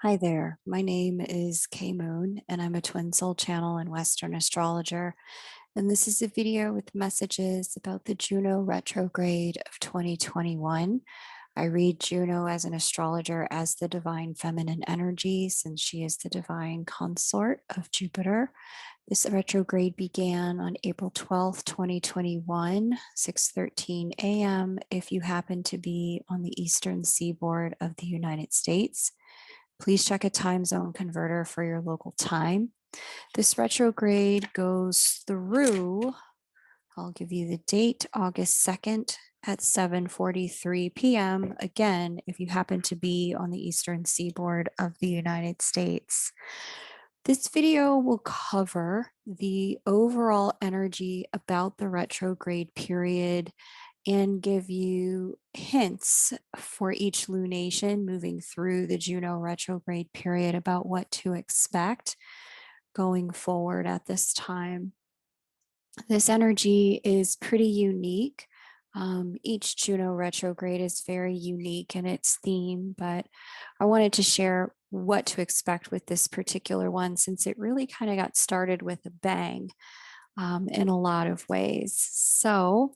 Hi there, my name is Kay Moon, and I'm a twin soul channel and Western astrologer. And this is a video with messages about the Juno retrograde of 2021. I read Juno as an astrologer as the divine feminine energy, since she is the divine consort of Jupiter. This retrograde began on April 12th, 2021, 6:13 a.m. if you happen to be on the eastern seaboard of the United States. Please check a time zone converter for your local time. This retrograde goes through, I'll give you the date, August 2nd at 7:43 p.m. Again, if you happen to be on the eastern seaboard of the United States. This video will cover the overall energy about the retrograde period and give you hints for each lunation moving through the Juno retrograde period about what to expect going forward at this time. This energy is pretty unique. Each Juno retrograde is very unique in its theme, but I wanted to share what to expect with this particular one since it really kind of got started with a bang in a lot of ways. So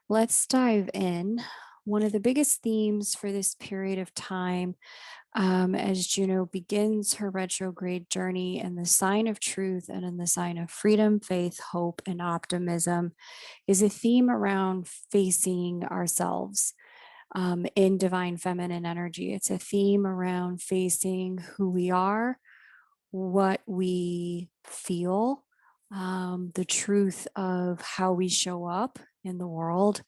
let's dive in. One of the biggest themes for this period of time, as Juno begins her retrograde journey in the sign of truth and in the sign of freedom, faith, hope, and optimism, is a theme around facing ourselves in divine feminine energy. It's a theme around facing who we are, what we feel, the truth of how we show up in the world,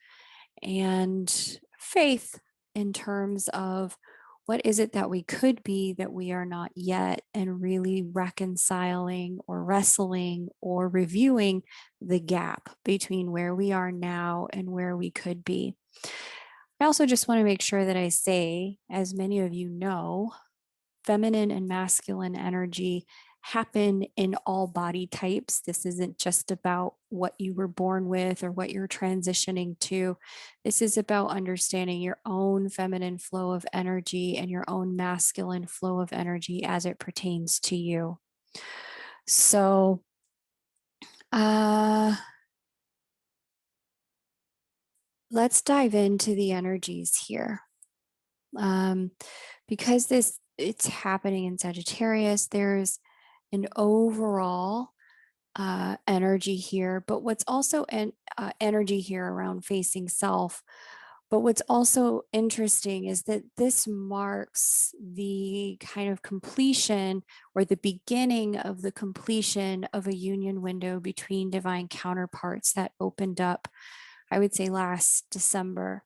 and faith in terms of what is it that we could be that we are not yet, and really reconciling or wrestling or reviewing the gap between where we are now and where we could be. I also just want to make sure that I say, as many of you know, feminine and masculine energy happen in all body types. This isn't just about what you were born with or what you're transitioning to. This is about understanding your own feminine flow of energy and your own masculine flow of energy as it pertains to you. So, let's dive into the energies here. Because it's happening in Sagittarius, there's an overall energy here, but what's also an energy here around facing self. But what's also interesting is that this marks the kind of completion or the beginning of the completion of a union window between divine counterparts that opened up, I would say, last December.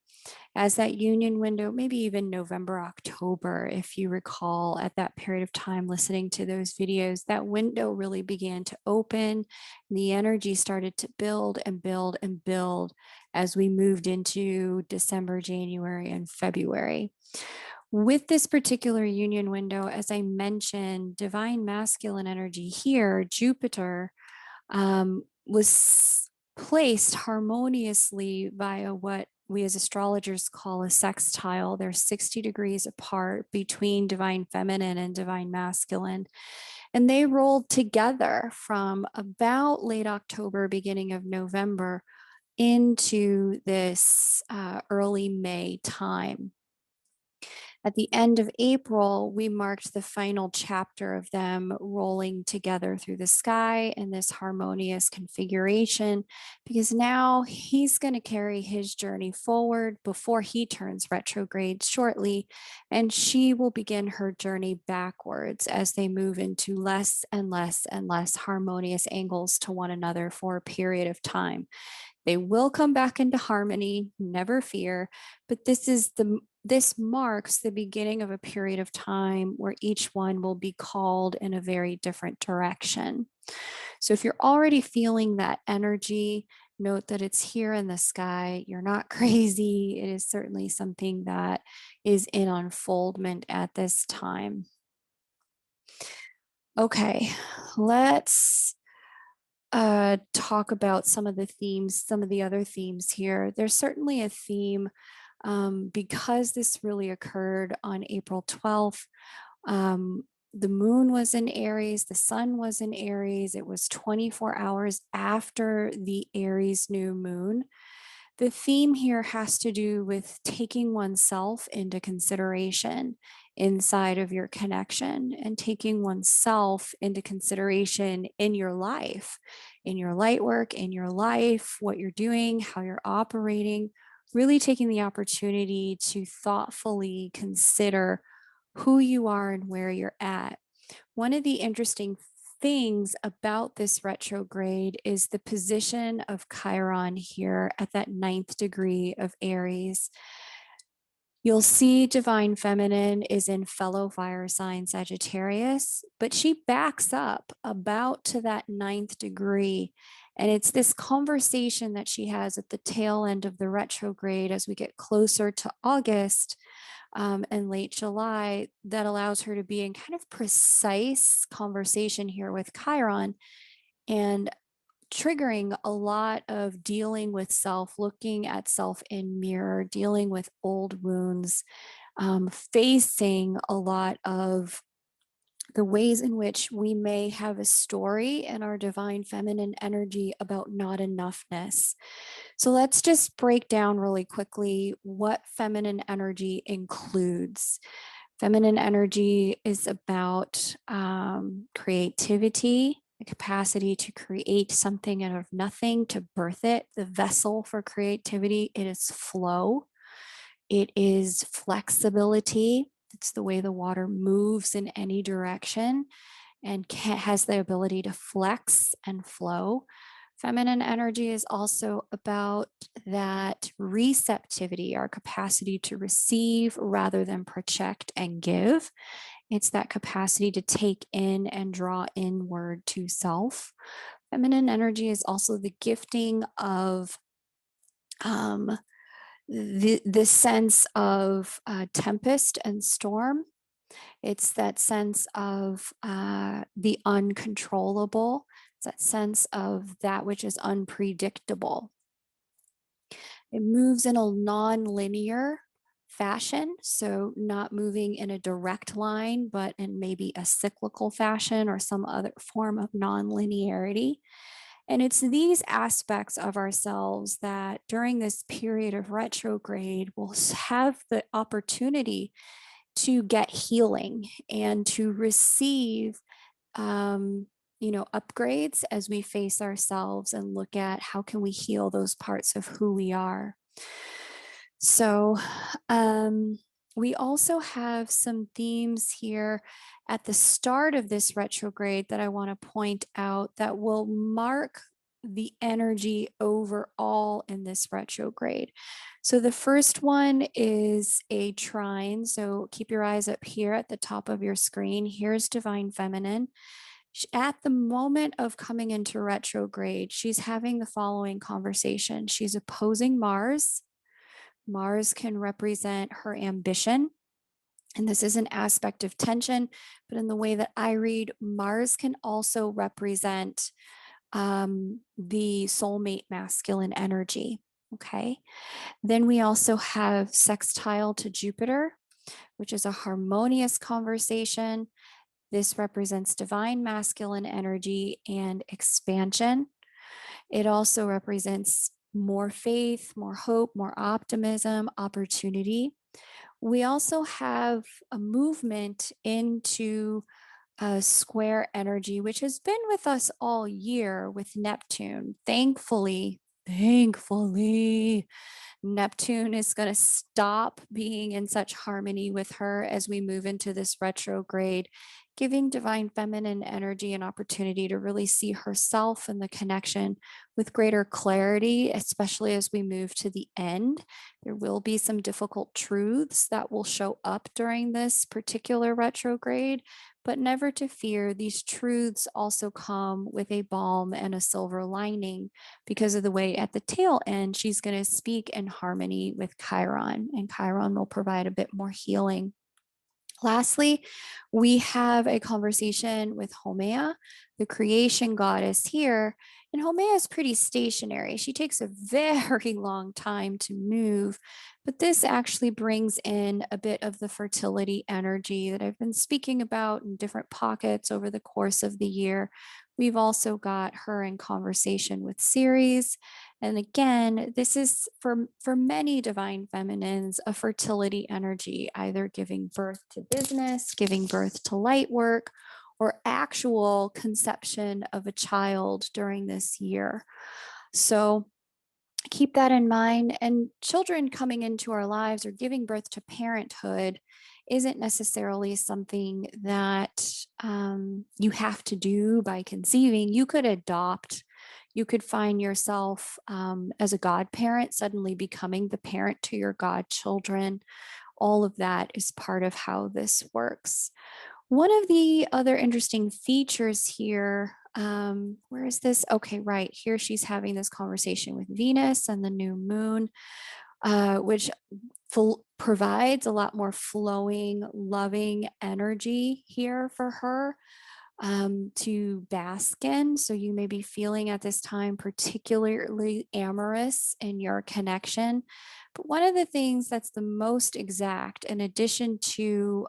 As that union window, maybe even November, October, if you recall, at that period of time listening to those videos, that window really began to open. And the energy started to build and build and build as we moved into December, January, and February. With this particular union window, as I mentioned, divine masculine energy here, Jupiter, was placed harmoniously via what we as astrologers call a sextile. They're 60 degrees apart between divine feminine and divine masculine. And they rolled together from about late October, beginning of November, into this early May time. At the end of April, we marked the final chapter of them rolling together through the sky in this harmonious configuration, because now he's going to carry his journey forward before he turns retrograde shortly, and she will begin her journey backwards as they move into less and less and less harmonious angles to one another for a period of time. They will come back into harmony, never fear, but this marks the beginning of a period of time where each one will be called in a very different direction. So if you're already feeling that energy, note that it's here in the sky. You're not crazy. It is certainly something that is in unfoldment at this time. Okay, let's talk about some of the themes, some of the other themes here. There's certainly a theme because this really occurred on April 12th. The moon was in Aries, the sun was in Aries. It was 24 hours after the Aries new moon. The theme here has to do with taking oneself into consideration inside of your connection and taking oneself into consideration in your life, in your light work, in your life, what you're doing, how you're operating, really taking the opportunity to thoughtfully consider who you are and where you're at. One of the interesting things about this retrograde is the position of Chiron here at that 9th degree of Aries. You'll see divine feminine is in fellow fire sign Sagittarius, but she backs up about to that 9th degree. And it's this conversation that she has at the tail end of the retrograde as we get closer to August and late July that allows her to be in kind of precise conversation here with Chiron and triggering a lot of dealing with self, looking at self in mirror, dealing with old wounds, facing a lot of the ways in which we may have a story in our divine feminine energy about not enoughness. So let's just break down really quickly what feminine energy includes. Feminine energy is about creativity, the capacity to create something out of nothing, to birth it. The vessel for creativity, it is flow. It is flexibility. It's the way the water moves in any direction and has the ability to flex and flow. Feminine energy is also about that receptivity, our capacity to receive rather than project and give. It's that capacity to take in and draw inward to self. Feminine energy is also the gifting of the sense of tempest and storm. It's that sense of the uncontrollable. It's that sense of that which is unpredictable. It moves in a non-linear fashion, so not moving in a direct line, but in maybe a cyclical fashion or some other form of non-linearity. And it's these aspects of ourselves that during this period of retrograde will have the opportunity to get healing and to receive upgrades as we face ourselves and look at how can we heal those parts of who we are. So we also have some themes here at the start of this retrograde that I want to point out that will mark the energy overall in this retrograde. So the first one is a trine. So keep your eyes up here at the top of your screen. Here's divine feminine. At the moment of coming into retrograde, she's having the following conversation. She's opposing Mars. Mars can represent her ambition. And this is an aspect of tension, but in the way that I read, Mars can also represent the soulmate masculine energy. Okay. Then we also have sextile to Jupiter, which is a harmonious conversation. This represents divine masculine energy and expansion. It also represents more faith, more hope, more optimism, opportunity. We also have a movement into square energy, which has been with us all year with Neptune. Thankfully, Neptune is going to stop being in such harmony with her as we move into this retrograde, giving divine feminine energy an opportunity to really see herself and the connection with greater clarity, especially as we move to the end. There will be some difficult truths that will show up during this particular retrograde, but never to fear. These truths also come with a balm and a silver lining because of the way at the tail end she's going to speak in harmony with Chiron, and Chiron will provide a bit more healing. Lastly, We have a conversation with Haumea, the creation goddess here. And Haumea is pretty stationary. She takes a very long time to move, but this actually brings in a bit of the fertility energy that I've been speaking about in different pockets over the course of the year. We've also got her in conversation with Ceres. And again, this is for many divine feminines, a fertility energy, either giving birth to business, giving birth to light work, or actual conception of a child during this year. So keep that in mind. And children coming into our lives or giving birth to parenthood isn't necessarily something that you have to do by conceiving. You could adopt. You could find yourself as a godparent suddenly becoming the parent to your godchildren. All of that is part of how this works. One of the other interesting features here, where is this? Okay, right here she's having this conversation with Venus and the new moon, which provides a lot more flowing, loving energy here for her to bask in. So you may be feeling at this time particularly amorous in your connection. But one of the things that's the most exact, in addition to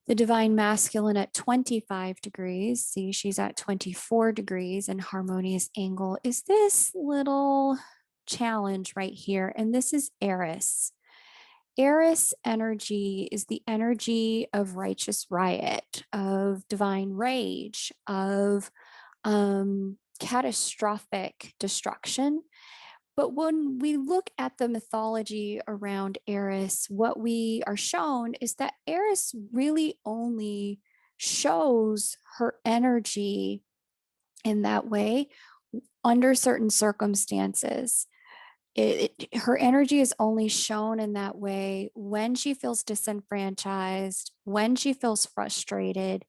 the divine masculine at 25 degrees, see, she's at 24 degrees in harmonious angle, is this little challenge right here. And this is Eris. Eris energy is the energy of righteous riot, of divine rage, of catastrophic destruction. But when we look at the mythology around Eris, what we are shown is that Eris really only shows her energy in that way under certain circumstances. Her energy is only shown in that way when she feels disenfranchised, when she feels frustrated,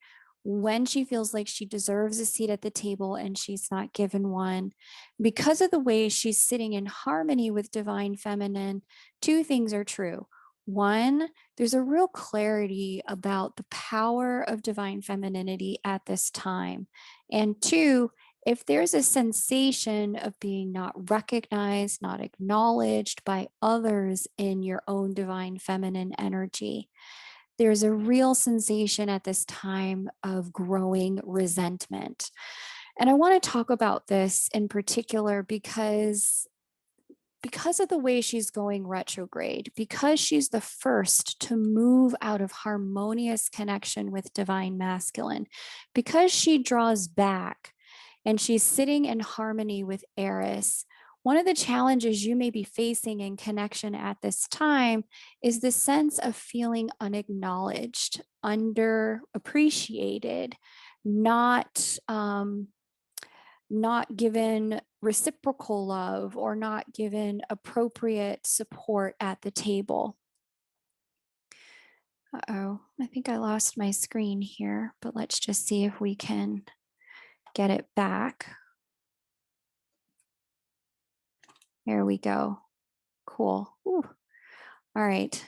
when she feels like she deserves a seat at the table and she's not given one. Because of the way she's sitting in harmony with divine feminine, two things are true. One, there's a real clarity about the power of divine femininity at this time. And two, if there's a sensation of being not recognized, not acknowledged by others in your own divine feminine energy, there's a real sensation at this time of growing resentment. And I want to talk about this in particular because of the way she's going retrograde, because she's the first to move out of harmonious connection with divine masculine, because she draws back and she's sitting in harmony with Eris. One of the challenges you may be facing in connection at this time is the sense of feeling unacknowledged, underappreciated, not given reciprocal love or not given appropriate support at the table. Uh-oh, I think I lost my screen here, but let's just see if we can get it back. There we go. Cool. Ooh. All right.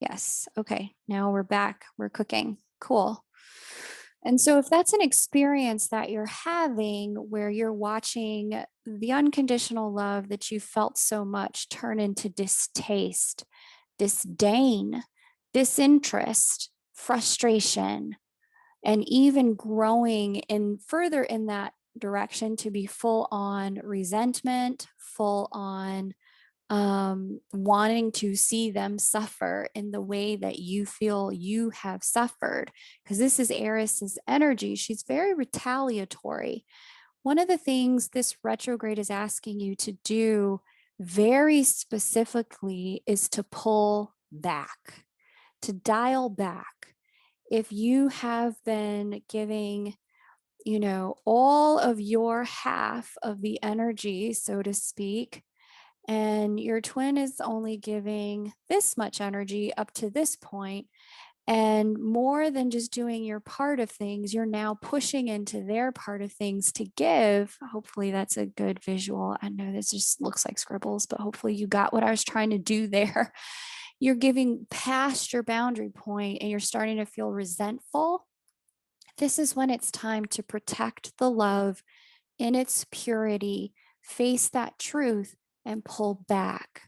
Yes. Okay. Now we're back. We're cooking. Cool. And so, if that's an experience that you're having where you're watching the unconditional love that you felt so much turn into distaste, disdain, disinterest, frustration, and even growing in further in that direction to be full on resentment, full on wanting to see them suffer in the way that you feel you have suffered, because this is Eris's energy. She's very retaliatory. One of the things this retrograde is asking you to do very specifically is to pull back, to dial back. If you have been giving, all of your half of the energy, so to speak, and your twin is only giving this much energy up to this point, and more than just doing your part of things, you're now pushing into their part of things to give. Hopefully that's a good visual. I know this just looks like scribbles, but hopefully you got what I was trying to do there. you're giving past your boundary point and you're starting to feel resentful, this is when it's time to protect the love in its purity, face that truth, and pull back.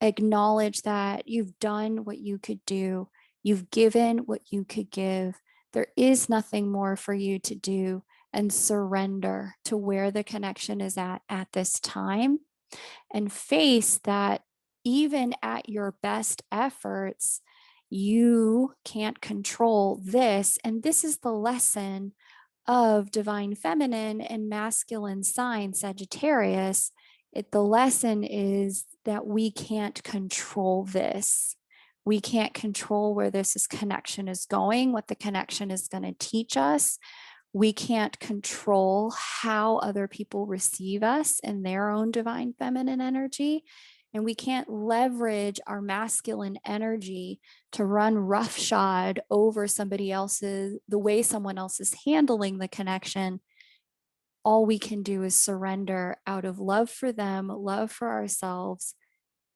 Acknowledge that you've done what you could do, you've given what you could give. There is nothing more for you to do, and surrender to where the connection is at this time, and face that even at your best efforts, you can't control this. And this is the lesson of divine feminine and masculine sign Sagittarius. The lesson is that we can't control this. We can't control where connection is going, what the connection is going to teach us. We can't control how other people receive us in their own divine feminine energy. And we can't leverage our masculine energy to run roughshod over somebody else's, the way someone else is handling the connection. All we can do is surrender out of love for them, love for ourselves.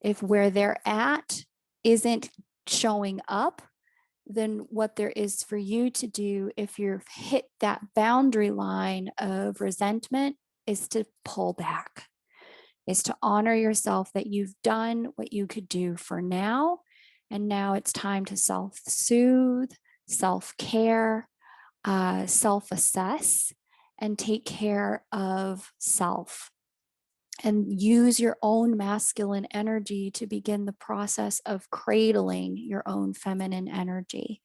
If where they're at isn't showing up, then what there is for you to do if you've hit that boundary line of resentment is to pull back, is to honor yourself that you've done what you could do for now. And now it's time to self-soothe, self-care, self-assess, and take care of self. And use your own masculine energy to begin the process of cradling your own feminine energy.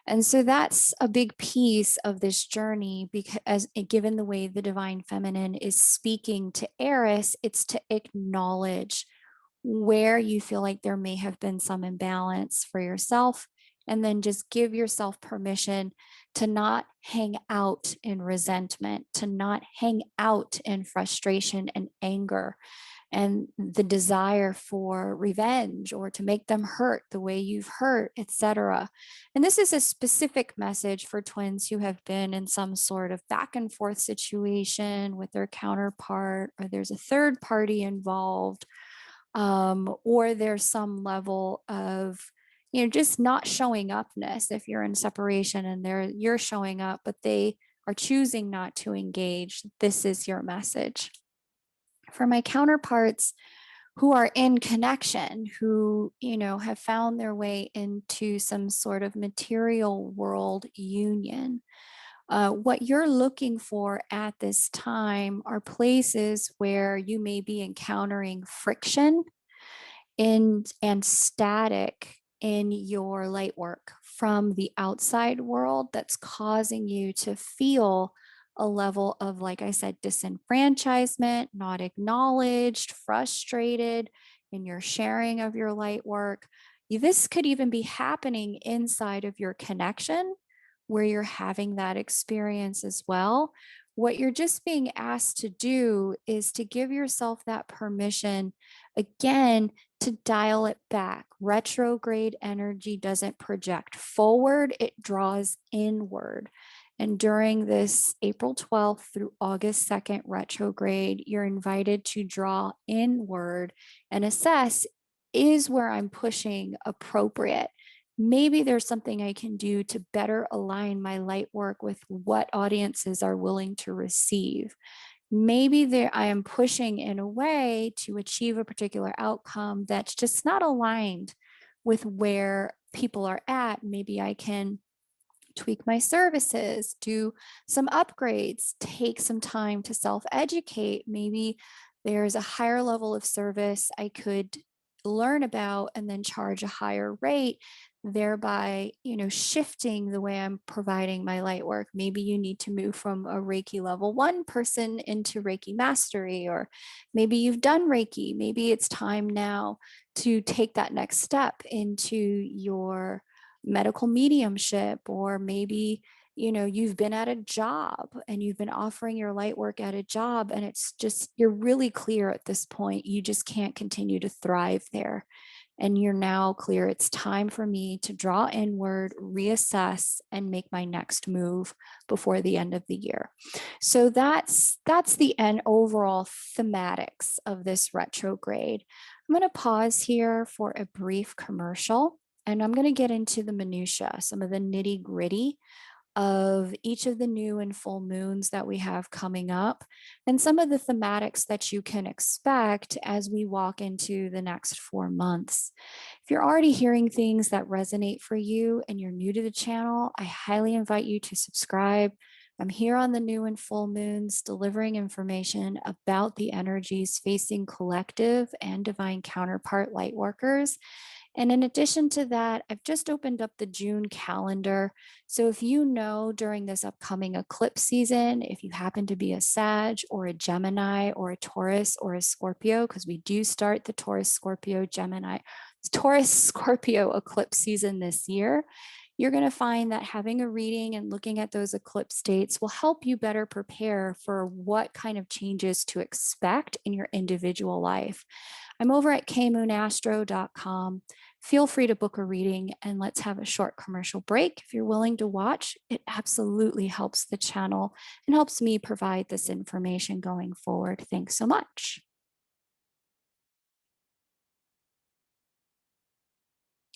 And so that's a big piece of this journey, because given the way the divine feminine is speaking to Aries, it's to acknowledge where you feel like there may have been some imbalance for yourself, and then just give yourself permission to not hang out in resentment, to not hang out in frustration and anger and the desire for revenge or to make them hurt the way you've hurt, etc. And this is a specific message for twins who have been in some sort of back and forth situation with their counterpart, or there's a third party involved, or there's some level of just not showing upness. If you're in separation and you're showing up but they are choosing not to engage, this is your message. For my counterparts who are in connection, who have found their way into some sort of material world union, what you're looking for at this time are places where you may be encountering friction and static in your light work from the outside world that's causing you to feel a level of, like I said, disenfranchisement, not acknowledged, frustrated in your sharing of your light work. This could even be happening inside of your connection where you're having that experience as well. What you're just being asked to do is to give yourself that permission again to dial it back. Retrograde energy doesn't project forward, it draws inward. And during this April 12th through August 2nd retrograde, you're invited to draw inward and assess, is where I'm pushing appropriate? Maybe there's something I can do to better align my light work with what audiences are willing to receive. Maybe I am pushing in a way to achieve a particular outcome that's just not aligned with where people are at. Maybe I can tweak my services, do some upgrades, take some time to self-educate. Maybe there's a higher level of service I could learn about and then charge a higher rate, thereby shifting the way I'm providing my light work. Maybe you need to move from a Reiki level 1 person into Reiki mastery, or maybe you've done Reiki. Maybe it's time now to take that next step into your medical mediumship, or maybe you've been at a job and you've been offering your light work at a job, and it's just, you're really clear at this point, you just can't continue to thrive there, and you're now clear, it's time for me to draw inward, reassess, and make my next move before the end of the year. So that's the end overall thematics of this retrograde. I'm going to pause here for a brief commercial, and I'm going to get into the minutia, some of the nitty gritty of each of the new and full moons that we have coming up, and some of the thematics that you can expect as we walk into the next 4 months. If you're already hearing things that resonate for you and you're new to the channel, I highly invite you to subscribe. I'm here on the new and full moons, delivering information about the energies facing collective and divine counterpart light workers. And in addition to that, I've just opened up the June calendar. So if you know during this upcoming eclipse season, if you happen to be a Sag or a Gemini or a Taurus or a Scorpio, because we do start the Taurus Scorpio eclipse season this year, you're going to find that having a reading and looking at those eclipse dates will help you better prepare for what kind of changes to expect in your individual life. I'm over at kmoonastro.com. Feel free to book a reading, and let's have a short commercial break. If you're willing to watch, it absolutely helps the channel and helps me provide this information going forward. Thanks so much.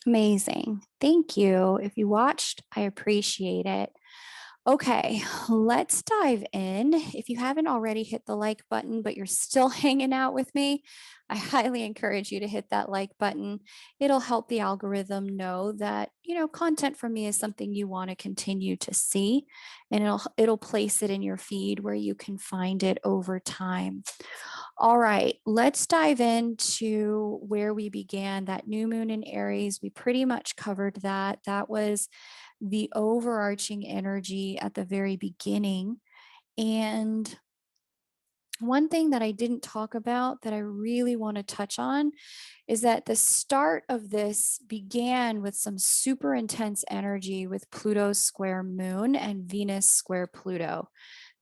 Amazing. Thank you. If you watched, I appreciate it. Okay, let's dive in. If you haven't already hit the like button, but you're still hanging out with me, I highly encourage you to hit that like button. It'll help the algorithm know that, content from me is something you want to continue to see, and it'll place it in your feed where you can find it over time. All right, let's dive into where we began. That new moon in Aries, we pretty much covered that. That was the overarching energy at the very beginning. And one thing that I didn't talk about that I really want to touch on is that the start of this began with some super intense energy with Pluto square moon and Venus square Pluto.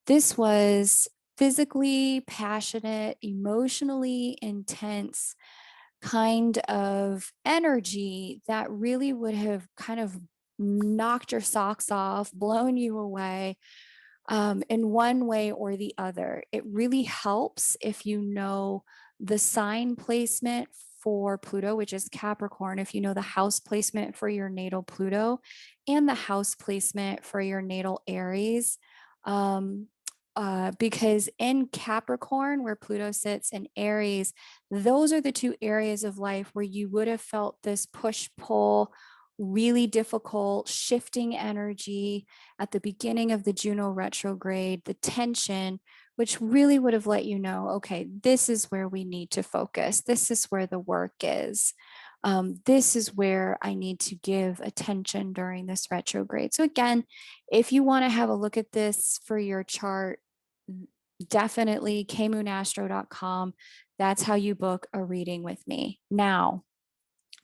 This was physically passionate, emotionally intense kind of energy that really would have kind of knocked your socks off, blown you away, in one way or the other. It really helps if you know the sign placement for Pluto, which is Capricorn, if you know the house placement for your natal Pluto and the house placement for your natal Aries. Um, because in Capricorn, where Pluto sits, in Aries, those are the two areas of life where you would have felt this push pull, really difficult shifting energy at the beginning of the Juno retrograde, the tension, which really would have let you know, okay, this is where we need to focus. This is where the work is. This is where I need to give attention during this retrograde. So again, if you want to have a look at this for your chart, definitely kmoonastro.com. That's how you book a reading with me. Now,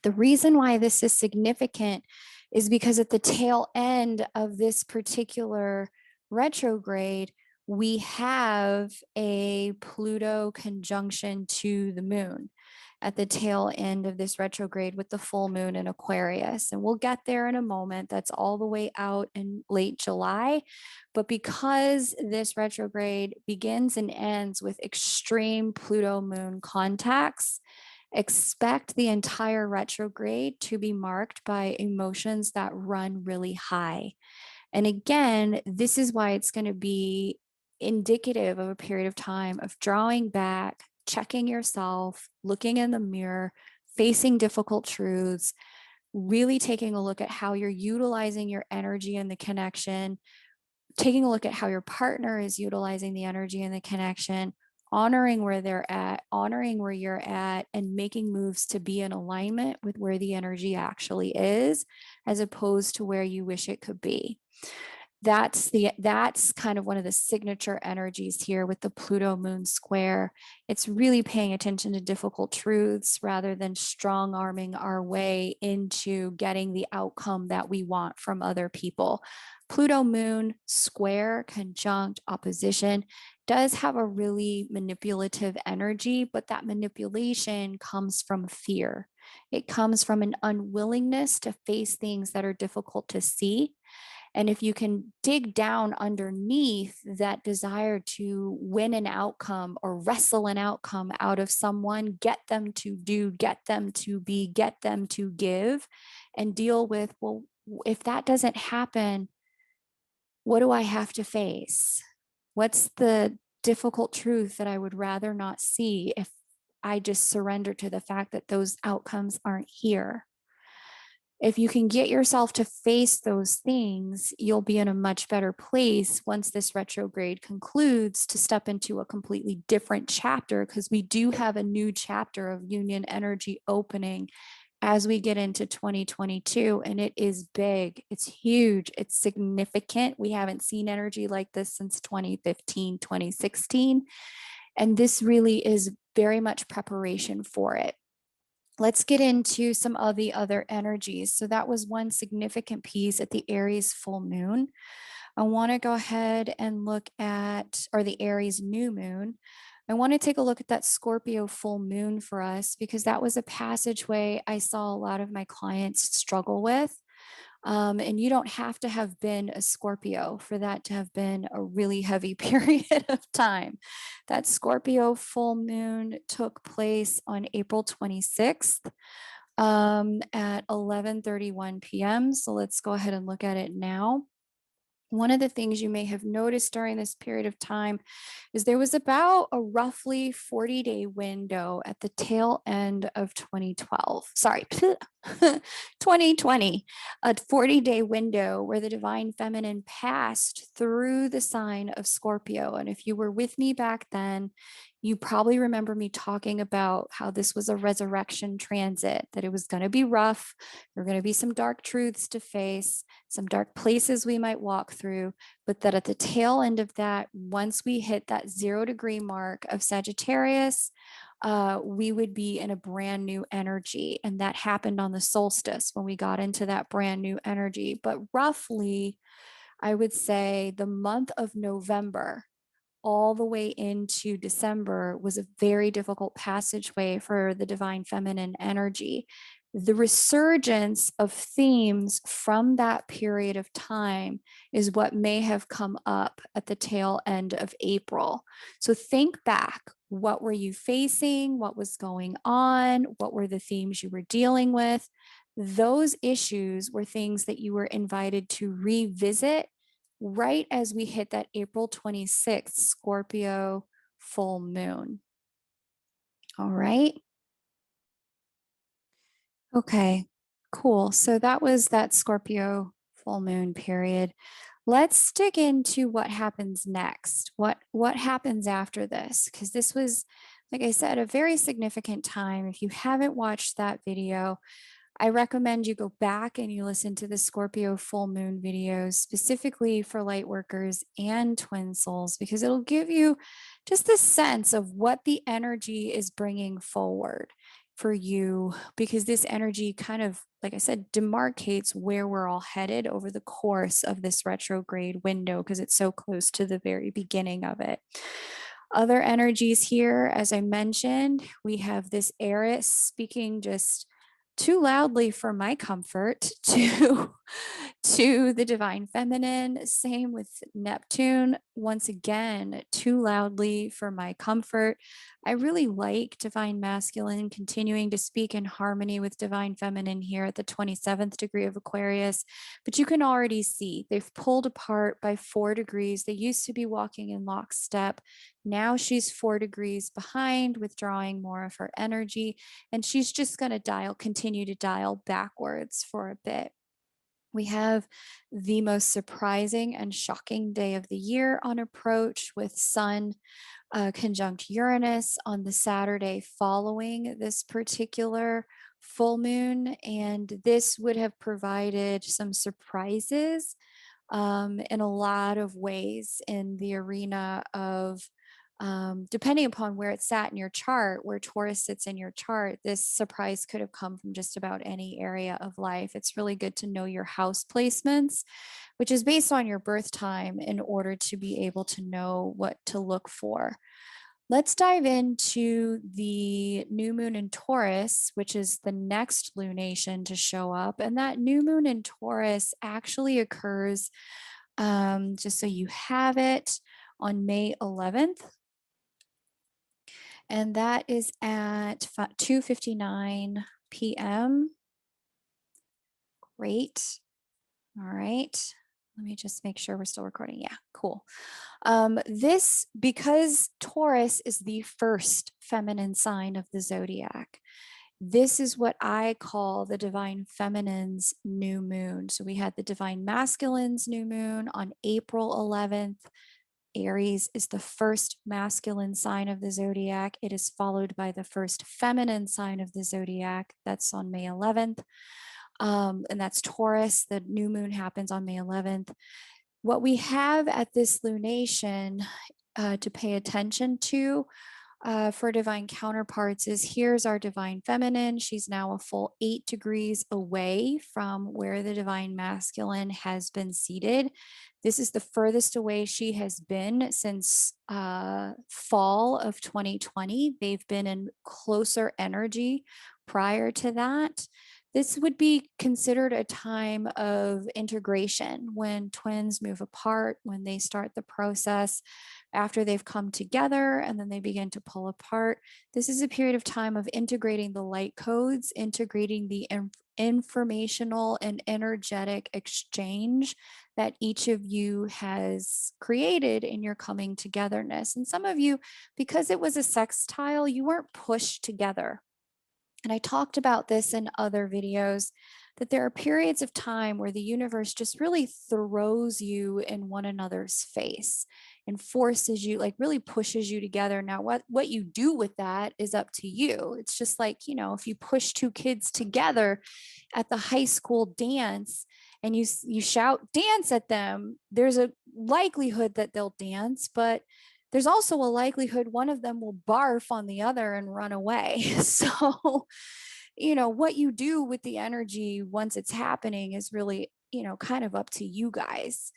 the reason why this is significant is because at the tail end of this particular retrograde, we have a Pluto conjunction to the moon at the tail end of this retrograde with the full moon in Aquarius. And we'll get there in a moment. That's all the way out in late July. But because this retrograde begins and ends with extreme Pluto moon contacts, expect the entire retrograde to be marked by emotions that run really high. And again, this is why it's going to be indicative of a period of time of drawing back, checking yourself, looking in the mirror, facing difficult truths, really taking a look at how you're utilizing your energy and the connection, taking a look at how your partner is utilizing the energy and the connection, honoring where they're at, honoring where you're at, and making moves to be in alignment with where the energy actually is, as opposed to where you wish it could be. That's kind of one of the signature energies here with the Pluto moon square. It's really paying attention to difficult truths rather than strong arming our way into getting the outcome that we want from other people. Pluto moon square conjunct opposition does have a really manipulative energy, but that manipulation comes from fear. It comes from an unwillingness to face things that are difficult to see. And if you can dig down underneath that desire to win an outcome or wrestle an outcome out of someone, get them to do, get them to be, get them to give, and deal with, well, if that doesn't happen, what do I have to face? What's the difficult truth that I would rather not see if I just surrender to the fact that those outcomes aren't here? If you can get yourself to face those things, you'll be in a much better place once this retrograde concludes to step into a completely different chapter, because we do have a new chapter of union energy opening as we get into 2022, and it is big, it's huge, it's significant. We haven't seen energy like this since 2015, 2016, and this really is very much preparation for it. Let's get into some of the other energies. So that was one significant piece at the Aries full moon. I want to go ahead and look at, or the Aries new moon. I want to take a look at that Scorpio full moon for us, because that was a passageway I saw a lot of my clients struggle with. And you don't have to have been a Scorpio for that to have been a really heavy period of time. That Scorpio full moon took place on April 26th at 11:31 p.m. So let's go ahead and look at it now. One of the things you may have noticed during this period of time is there was about a roughly 40-day window at the tail end of 2012. Sorry, 2020, a 40-day window where the divine feminine passed through the sign of Scorpio. And if you were with me back then, you probably remember me talking about how this was a resurrection transit, that it was going to be rough. There were going to be some dark truths to face, some dark places we might walk through, but that at the tail end of that, once we hit that 0-degree mark of Sagittarius, we would be in a brand new energy. And that happened on the solstice when we got into that brand new energy. But roughly, I would say the month of November all the way into December was a very difficult passageway for the divine feminine energy. The resurgence of themes from that period of time is what may have come up at the tail end of April. So think back. What were you facing? What was going on? What were the themes you were dealing with? Those issues were things that you were invited to revisit right as we hit that April 26th Scorpio full moon. All right. Okay, cool. So that was that Scorpio full moon period. Let's dig into what happens next. What happens after this? Because this was, like I said, a very significant time. If you haven't watched that video, I recommend you go back and you listen to the Scorpio full moon videos, specifically for light workers and twin souls, because it'll give you just the sense of what the energy is bringing forward for you, because this energy kind of, like I said, demarcates where we're all headed over the course of this retrograde window, because it's so close to the very beginning of it. Other energies here, as I mentioned, we have this Aries speaking just too loudly for my comfort to the divine feminine. Same with Neptune, once again too loudly for my comfort. I really like divine masculine continuing to speak in harmony with divine feminine here at the 27th degree of Aquarius, but you can already see they've pulled apart by 4 degrees. They used to be walking in lockstep. Now she's 4 degrees behind, withdrawing more of her energy, and she's just going to continue to dial backwards for a bit. We have the most surprising and shocking day of the year on approach, with Sun conjunct Uranus on the Saturday following this particular full moon. And this would have provided some surprises in a lot of ways in the arena of depending upon where it sat in your chart, where Taurus sits in your chart, this surprise could have come from just about any area of life. It's really good to know your house placements, which is based on your birth time, in order to be able to know what to look for. Let's dive into the new moon in Taurus, which is the next lunation to show up. And that new moon in Taurus actually occurs, just so you have it, on May 11th. And that is at 2:59 p.m. Great. All right. Let me just make sure we're still recording. Yeah, cool. Because Taurus is the first feminine sign of the zodiac, this is what I call the divine feminine's new moon. So we had the divine masculine's new moon on April 11th. Aries is the first masculine sign of the zodiac. It is followed by the first feminine sign of the zodiac. That's on May 11th. And that's Taurus. The new moon happens on May 11th. What we have at this lunation to pay attention to for divine counterparts is here's our divine feminine. She's now a full 8 degrees away from where the divine masculine has been seated. This is the furthest away she has been since fall of 2020. They've been in closer energy prior to that. This would be considered a time of integration when twins move apart, when they start the process after they've come together and then they begin to pull apart. This is a period of time of integrating the light codes, integrating the informational and energetic exchange that each of you has created in your coming togetherness. And some of you, because it was a sextile, you weren't pushed together. And I talked about this in other videos, that there are periods of time where the universe just really throws you in one another's face and forces you, like really pushes you together. Now, what you do with that is up to you. It's just like, if you push two kids together at the high school dance and you shout dance at them, there's a likelihood that they'll dance, but there's also a likelihood one of them will barf on the other and run away. So, what you do with the energy once it's happening is really, kind of up to you guys.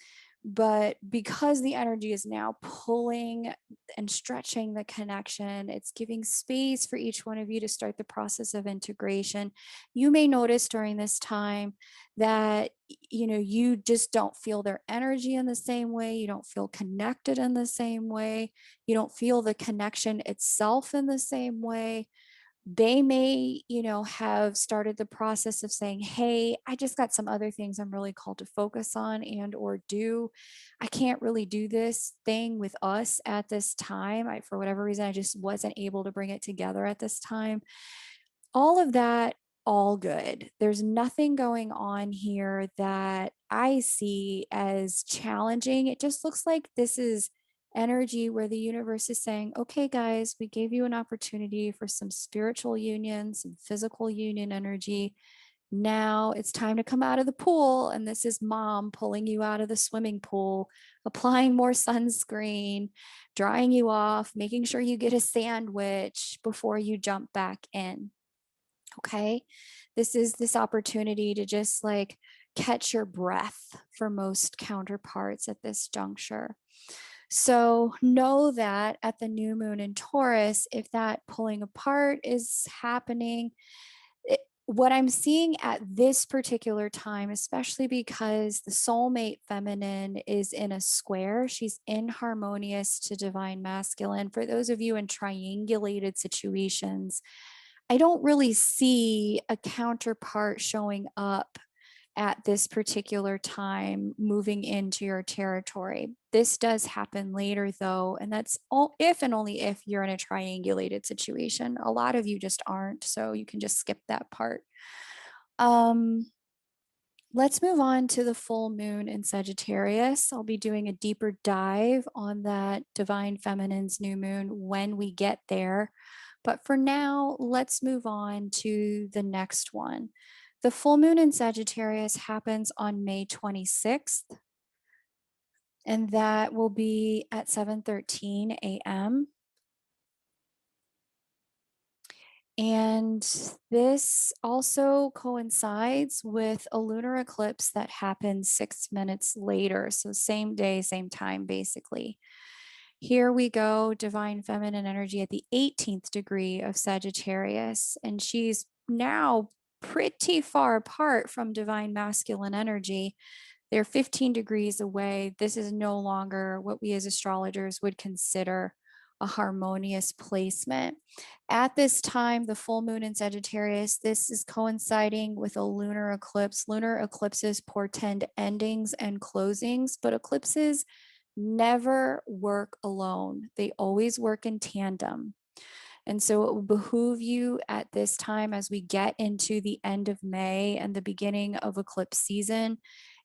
But because the energy is now pulling and stretching the connection, it's giving space for each one of you to start the process of integration. You may notice during this time that, you just don't feel their energy in the same way. You don't feel connected in the same way. You don't feel the connection itself in the same way. They may, have started the process of saying, hey, I just got some other things I'm really called to focus on and or do. I can't really do this thing with us at this time. For whatever reason, I just wasn't able to bring it together at this time. All of that, all good. There's nothing going on here that I see as challenging. It just looks like this is energy where the universe is saying, okay, guys, we gave you an opportunity for some spiritual union, some physical union energy. Now it's time to come out of the pool. And this is mom pulling you out of the swimming pool, applying more sunscreen, drying you off, making sure you get a sandwich before you jump back in. Okay. This is this opportunity to just like catch your breath for most counterparts at this juncture. So know that at the new moon in Taurus, if that pulling apart is happening, what I'm seeing at this particular time, especially because the soulmate feminine is in a square, she's inharmonious to divine masculine. For those of you in triangulated situations, I don't really see a counterpart showing up at this particular time moving into your territory. This does happen later though, and that's all if and only if you're in a triangulated situation. A lot of you just aren't, so you can just skip that part. Let's move on to the full moon in Sagittarius. I'll be doing a deeper dive on that divine feminine's new moon when we get there. But for now, let's move on to the next one. The full moon in Sagittarius happens on May 26th, and that will be at 7:13 a.m. And this also coincides with a lunar eclipse that happens 6 minutes later. So same day, same time, basically. Here we go, divine feminine energy at the 18th degree of Sagittarius. And she's now pretty far apart from divine masculine energy. They're 15 degrees away. This is no longer what we as astrologers would consider a harmonious placement. At this time, the full moon in Sagittarius, this is coinciding with a lunar eclipse. Lunar eclipses portend endings and closings, but eclipses never work alone. They always work in tandem. And so it will behoove you at this time as we get into the end of May and the beginning of eclipse season.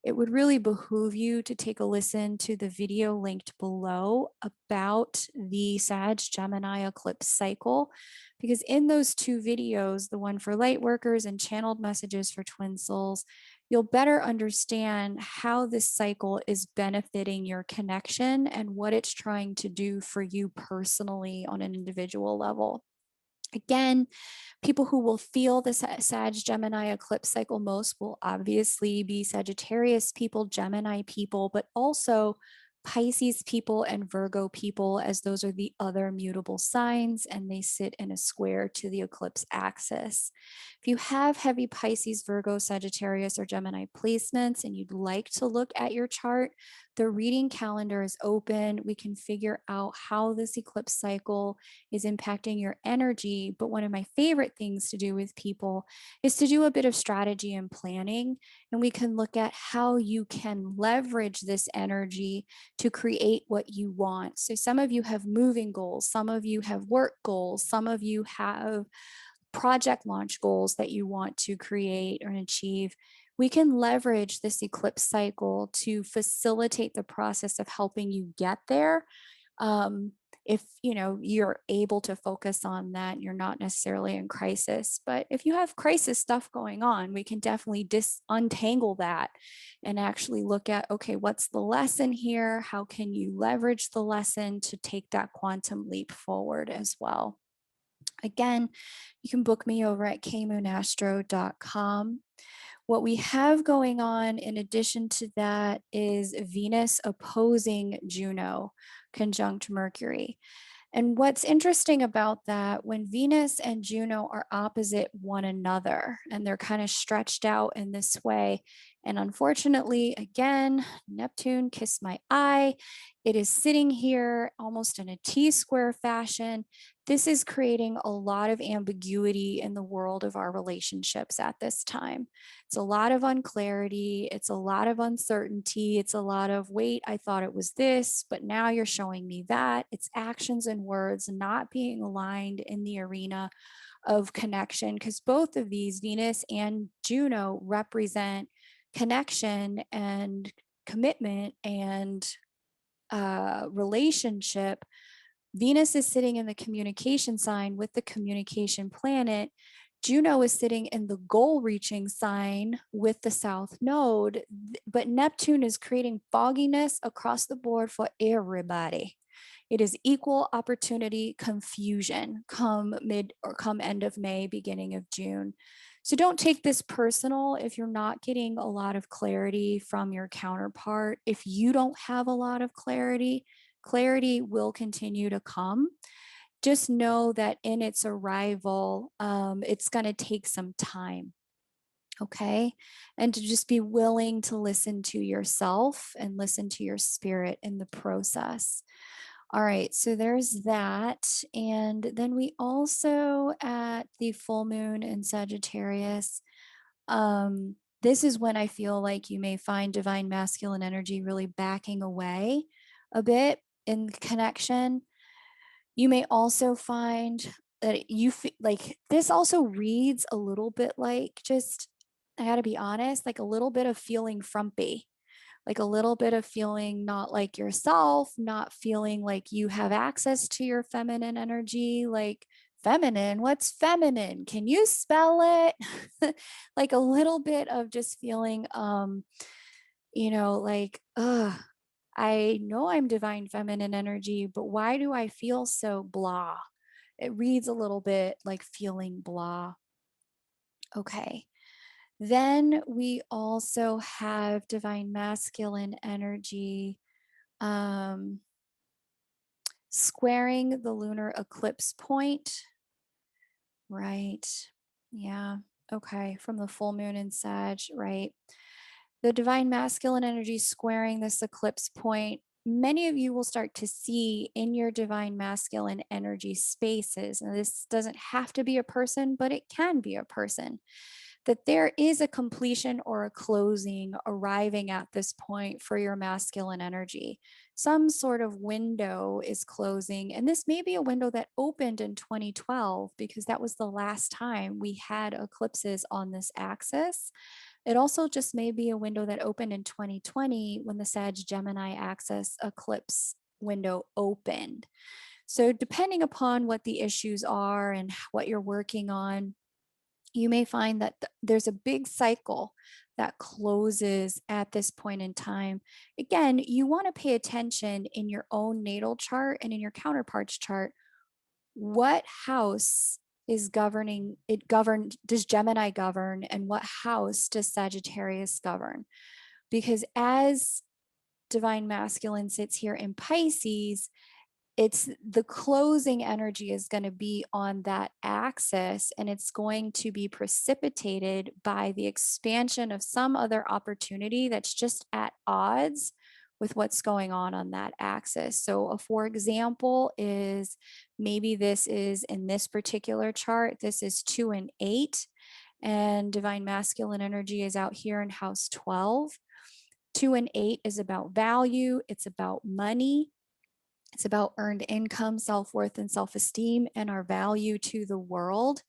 It would really behoove you to take a listen to the video linked below about the Sag Gemini eclipse cycle, because in those two videos, the one for light workers and channeled messages for twin souls, you'll better understand how this cycle is benefiting your connection and what it's trying to do for you personally on an individual level. Again, people who will feel the Sag Gemini eclipse cycle most will obviously be Sagittarius people, Gemini people, but also Pisces people and Virgo people, as those are the other mutable signs and they sit in a square to the eclipse axis. If you have heavy Pisces, Virgo, Sagittarius, or Gemini placements and you'd like to look at your chart, the reading calendar is open. We can figure out how this eclipse cycle is impacting your energy. But one of my favorite things to do with people is to do a bit of strategy and planning. And we can look at how you can leverage this energy to create what you want. So some of you have moving goals, some of you have work goals, some of you have project launch goals that you want to create or achieve. We can leverage this eclipse cycle to facilitate the process of helping you get there. If you're able to focus on that, you're not necessarily in crisis. But if you have crisis stuff going on, we can definitely untangle that and actually look at, okay, what's the lesson here? How can you leverage the lesson to take that quantum leap forward as well? Again, you can book me over at kmoonastro.com. What we have going on in addition to that is Venus opposing Juno conjunct Mercury. And what's interesting about that, when Venus and Juno are opposite one another and they're kind of stretched out in this way, and unfortunately, again, Neptune kissed my eye. It is sitting here almost in a T square fashion. This is creating a lot of ambiguity in the world of our relationships at this time. It's a lot of unclarity. It's a lot of uncertainty. It's a lot of, wait, I thought it was this, but now you're showing me that. It's actions and words not being aligned in the arena of connection, because both of these, Venus and Juno, represent connection and commitment and relationship. Venus is sitting in the communication sign with the communication planet. Juno is sitting in the goal reaching sign with the south node, but Neptune is creating fogginess across the board for everybody. It is equal opportunity confusion come mid or come end of May, beginning of June. So don't take this personal if you're not getting a lot of clarity from your counterpart. If you don't have a lot of clarity, clarity will continue to come. Just know that in its arrival, it's going to take some time. Okay. And to just be willing to listen to yourself and listen to your spirit in the process. All right, so there's that. And then we also, at the full moon in Sagittarius, this is when I feel like you may find divine masculine energy really backing away a bit in connection. You may also find that you feel like this also reads a little bit like, just, I gotta be honest, like a little bit of feeling frumpy, like a little bit of feeling not like yourself, not feeling like you have access to your feminine energy. Like, feminine, what's feminine? Can you spell it? Like a little bit of just feeling, like, I know I'm divine feminine energy, but why do I feel so blah? It reads a little bit like feeling blah. Okay. Then we also have divine masculine energy. Um, squaring the lunar eclipse point. Right. Yeah. Okay. From the full moon in Sag, right? The divine masculine energy squaring this eclipse point. Many of you will start to see in your divine masculine energy spaces, and this doesn't have to be a person, but it can be a person, that there is a completion or a closing arriving at this point for your masculine energy. Some sort of window is closing, and this may be a window that opened in 2012 because that was the last time we had eclipses on this axis. It also just may be a window that opened in 2020 when the Sag Gemini axis eclipse window opened. So, depending upon what the issues are and what you're working on, you may find that there's a big cycle that closes at this point in time. Again, you want to pay attention in your own natal chart and in your counterpart's chart. What house is governing it? Does Gemini govern, and what house does Sagittarius govern? Because as divine masculine sits here in Pisces, it's the closing energy is going to be on that axis, and it's going to be precipitated by the expansion of some other opportunity that's just at odds with what's going on that axis. So, for example, is maybe this is in this particular chart, this is 2 and 8, and divine masculine energy is out here in house 12. 2 and 8 is about value, it's about money. It's about earned income, self-worth, and self-esteem, and our value to the world.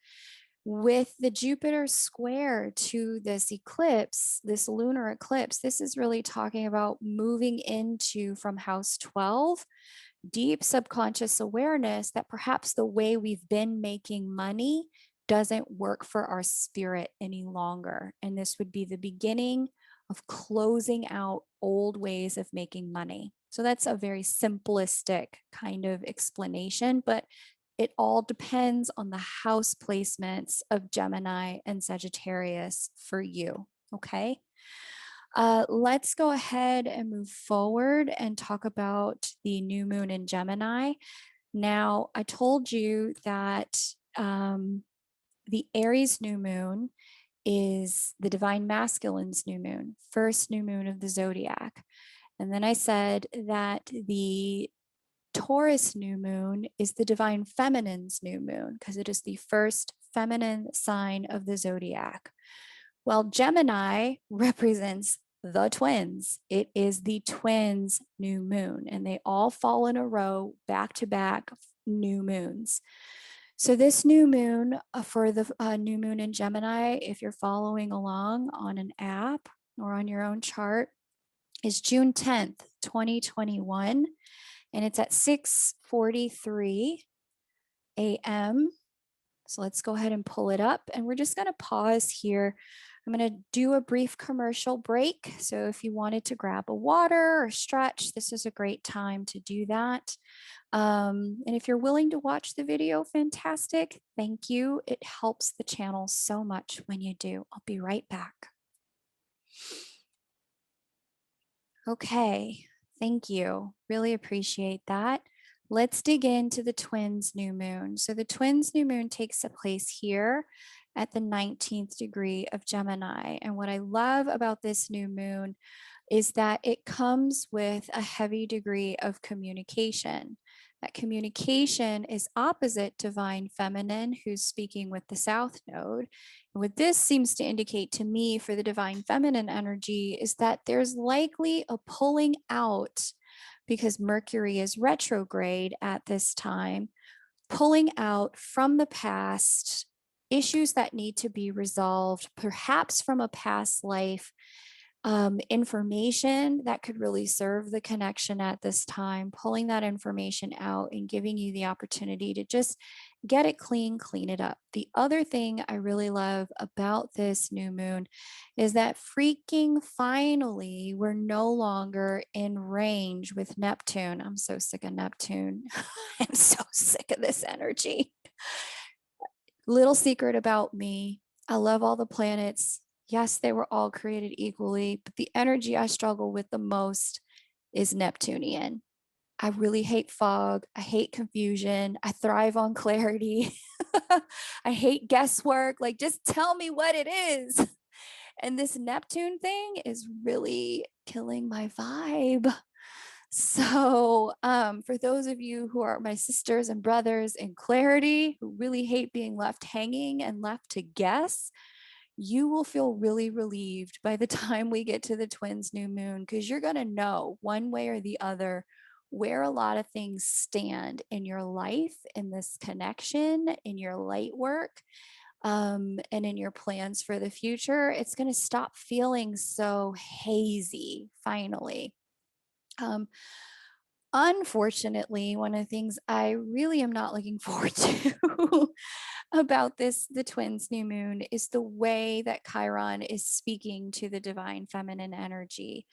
With the Jupiter square to this eclipse, this lunar eclipse, this is really talking about moving into, from house 12, deep subconscious awareness that perhaps the way we've been making money doesn't work for our spirit any longer. And this would be the beginning of closing out old ways of making money. So that's a very simplistic kind of explanation, but it all depends on the house placements of Gemini and Sagittarius for you. Okay. Let's go ahead and move forward and talk about the new moon in Gemini. Now, I told you that the Aries new moon is the divine masculine's new moon, first new moon of the zodiac. And then I said that the Taurus new moon is the divine feminine's new moon because it is the first feminine sign of the zodiac. Well, Gemini represents the twins. It is the twins' new moon, and they all fall in a row, back to back new moons. So, this new moon for the new moon in Gemini, if you're following along on an app or on your own chart, is June 10th, 2021, and it's at 6:43 a.m. So let's go ahead and pull it up, and we're just going to pause here. I'm going to do a brief commercial break. So if you wanted to grab a water or stretch, this is a great time to do that. And if you're willing to watch the video, fantastic. Thank you. It helps the channel so much when you do. I'll be right back. Okay, thank you. Really appreciate that. Let's dig into the twins' new moon. So the twins' new moon takes place here at the 19th degree of Gemini. And what I love about this new moon is that it comes with a heavy degree of communication. That communication is opposite divine feminine, who's speaking with the South Node. And what this seems to indicate to me for the divine feminine energy is that there's likely a pulling out because Mercury is retrograde at this time, pulling out from the past issues that need to be resolved, perhaps from a past life, information that could really serve the connection at this time, pulling that information out and giving you the opportunity to just get it clean, clean it up. The other thing I really love about this new moon is that freaking finally we're no longer in range with Neptune. I'm so sick of Neptune. I'm so sick of this energy. Little secret about me, I love all the planets. Yes, they were all created equally, but the energy I struggle with the most is Neptunian. I really hate fog. I hate confusion. I thrive on clarity. I hate guesswork. Like, just tell me what it is. And this Neptune thing is really killing my vibe. So, for those of you who are my sisters and brothers in clarity, who really hate being left hanging and left to guess, you will feel really relieved by the time we get to the twins new moon, because you're going to know one way or the other where a lot of things stand in your life, in this connection, in your light work, and in your plans for the future. It's going to stop feeling so hazy finally. Um, Unfortunately, one of the things I really am not looking forward to about the twins new moon is the way that Chiron is speaking to the divine feminine energy.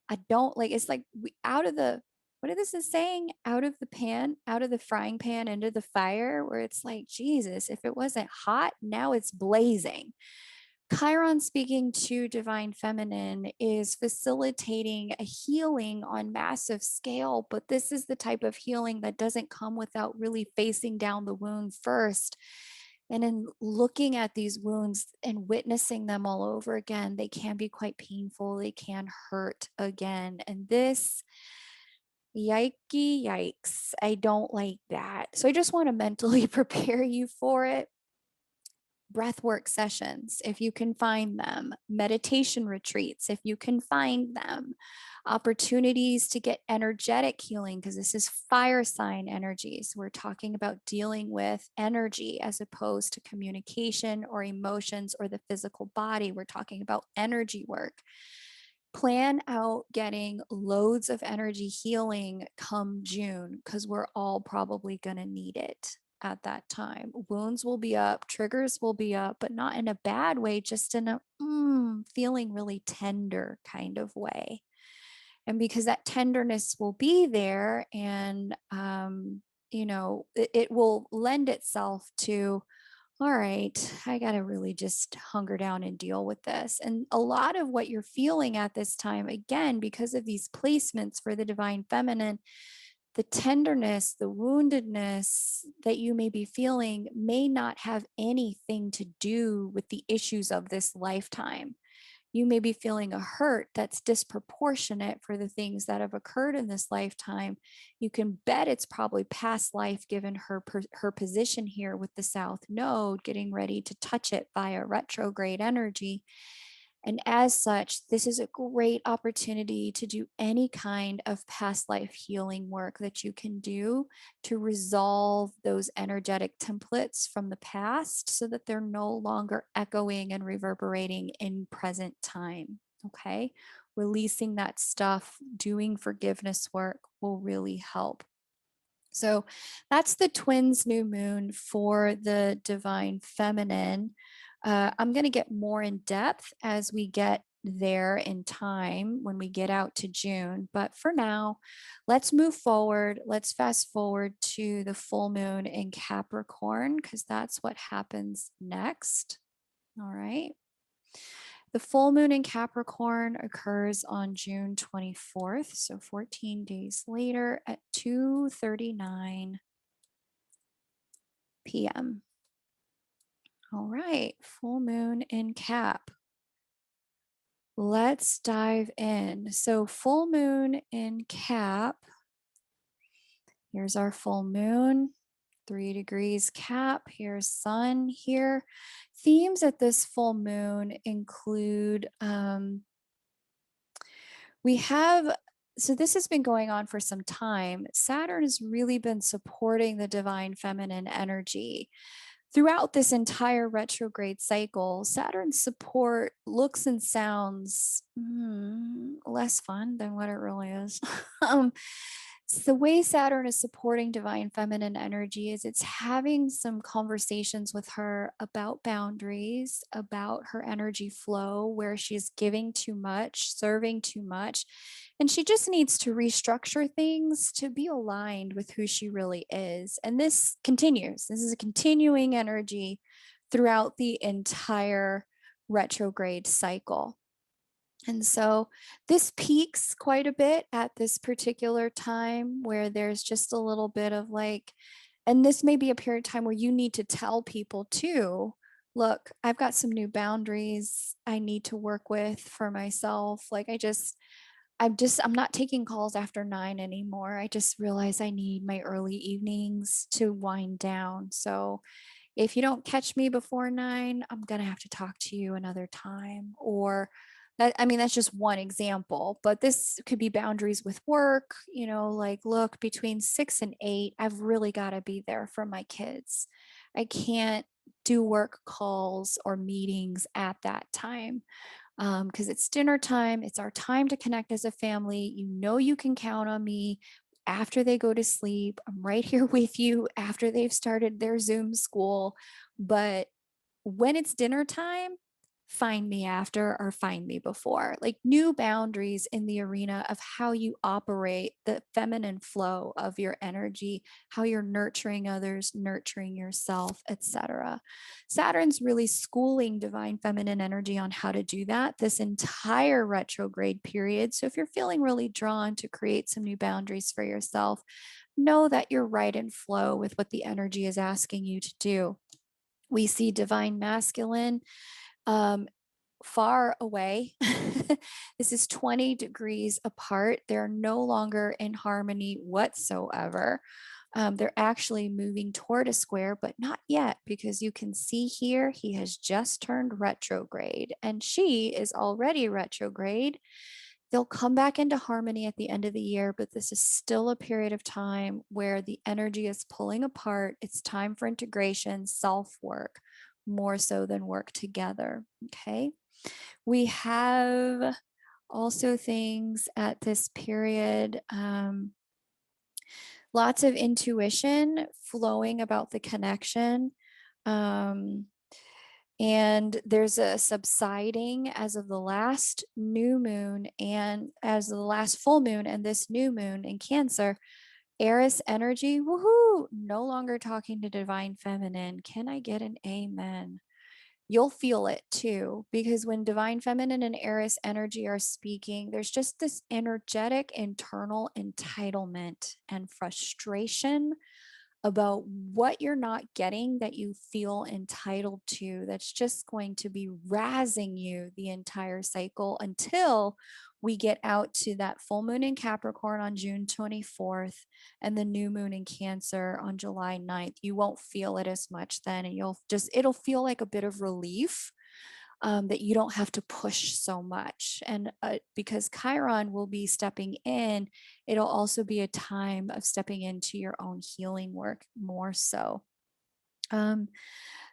I don't like, it's like out of the, what is this saying? Out of the pan, out of the frying pan into the fire, where it's like, Jesus, if it wasn't hot, now it's blazing. Chiron speaking to divine feminine is facilitating a healing on massive scale, but this is the type of healing that doesn't come without really facing down the wound first. And in looking at these wounds and witnessing them all over again, they can be quite painful. They can hurt again. And this, yikes, I don't like that. So I just want to mentally prepare you for it. Breathwork sessions, if you can find them, meditation retreats, if you can find them, opportunities to get energetic healing, because this is fire sign energies. We're talking about dealing with energy as opposed to communication or emotions or the physical body. We're talking about energy work. Plan out getting loads of energy healing come June, because we're all probably going to need it at that time. Wounds will be up, triggers will be up, but not in a bad way, just in a feeling really tender kind of way. And because that tenderness will be there, and it will lend itself to, all right, I got to really just hunker down and deal with this. And a lot of what you're feeling at this time, again, because of these placements for the divine feminine, the tenderness, the woundedness that you may be feeling may not have anything to do with the issues of this lifetime. You may be feeling a hurt that's disproportionate for the things that have occurred in this lifetime. You can bet it's probably past life, given her position here with the South Node, getting ready to touch it via retrograde energy. And as such, this is a great opportunity to do any kind of past life healing work that you can do to resolve those energetic templates from the past so that they're no longer echoing and reverberating in present time. Okay. Releasing that stuff, doing forgiveness work will really help. So that's the twins new moon for the divine feminine. I'm going to get more in depth as we get there in time when we get out to June. But for now, let's move forward. Let's fast forward to the full moon in Capricorn, because that's what happens next. All right. The full moon in Capricorn occurs on June 24th, so 14 days later at 2:39 p.m. All right, full moon in Cap. Let's dive in. So, full moon in Cap. Here's our full moon, 3 degrees Cap. Here's Sun here. Themes at this full moon include so this has been going on for some time. Saturn has really been supporting the divine feminine energy. Throughout this entire retrograde cycle, Saturn's support looks and sounds less fun than what it really is. The way Saturn is supporting divine feminine energy is it's having some conversations with her about boundaries, about her energy flow, where she's giving too much, serving too much. And she just needs to restructure things to be aligned with who she really is. And this continues. This is a continuing energy throughout the entire retrograde cycle. And so this peaks quite a bit at this particular time where there's just a little bit of like, and this may be a period of time where you need to tell people too, look, I've got some new boundaries I need to work with for myself. Like I'm not taking calls after 9 anymore. I just realize I need my early evenings to wind down. So if you don't catch me before 9, I'm going to have to talk to you another time. Or that, I mean, that's just one example, but this could be boundaries with work, like, look, between 6 and 8, I've really got to be there for my kids. I can't do work calls or meetings at that time because it's dinner time. It's our time to connect as a family. You can count on me after they go to sleep. I'm right here with you after they've started their Zoom school. But when it's dinner time, find me after or find me before. Like new boundaries in the arena of how you operate the feminine flow of your energy, how you're nurturing others, nurturing yourself, etc. Saturn's really schooling divine feminine energy on how to do that this entire retrograde period. So if you're feeling really drawn to create some new boundaries for yourself, know that you're right in flow with what the energy is asking you to do. We see divine masculine um, far away. This is 20 degrees apart. They're no longer in harmony whatsoever. They're actually moving toward a square, but not yet, because you can see here he has just turned retrograde and she is already retrograde. They'll come back into harmony at the end of the year, but this is still a period of time where the energy is pulling apart. It's time for integration, self work, more so than work together. Okay. We have also things at this period, lots of intuition flowing about the connection. Um, and there's a subsiding as of the last new moon and as of the last full moon and this new moon in Cancer. Aries energy, woohoo, no longer talking to divine feminine. Can I get an amen? You'll feel it too, because when divine feminine and Aries energy are speaking, there's just this energetic internal entitlement and frustration about what you're not getting that you feel entitled to. That's just going to be razzing you the entire cycle until we get out to that full moon in Capricorn on June 24th and the new moon in Cancer on July 9th. You won't feel it as much then, and it'll feel like a bit of relief that you don't have to push so much. And because Chiron will be stepping in, it'll also be a time of stepping into your own healing work more so.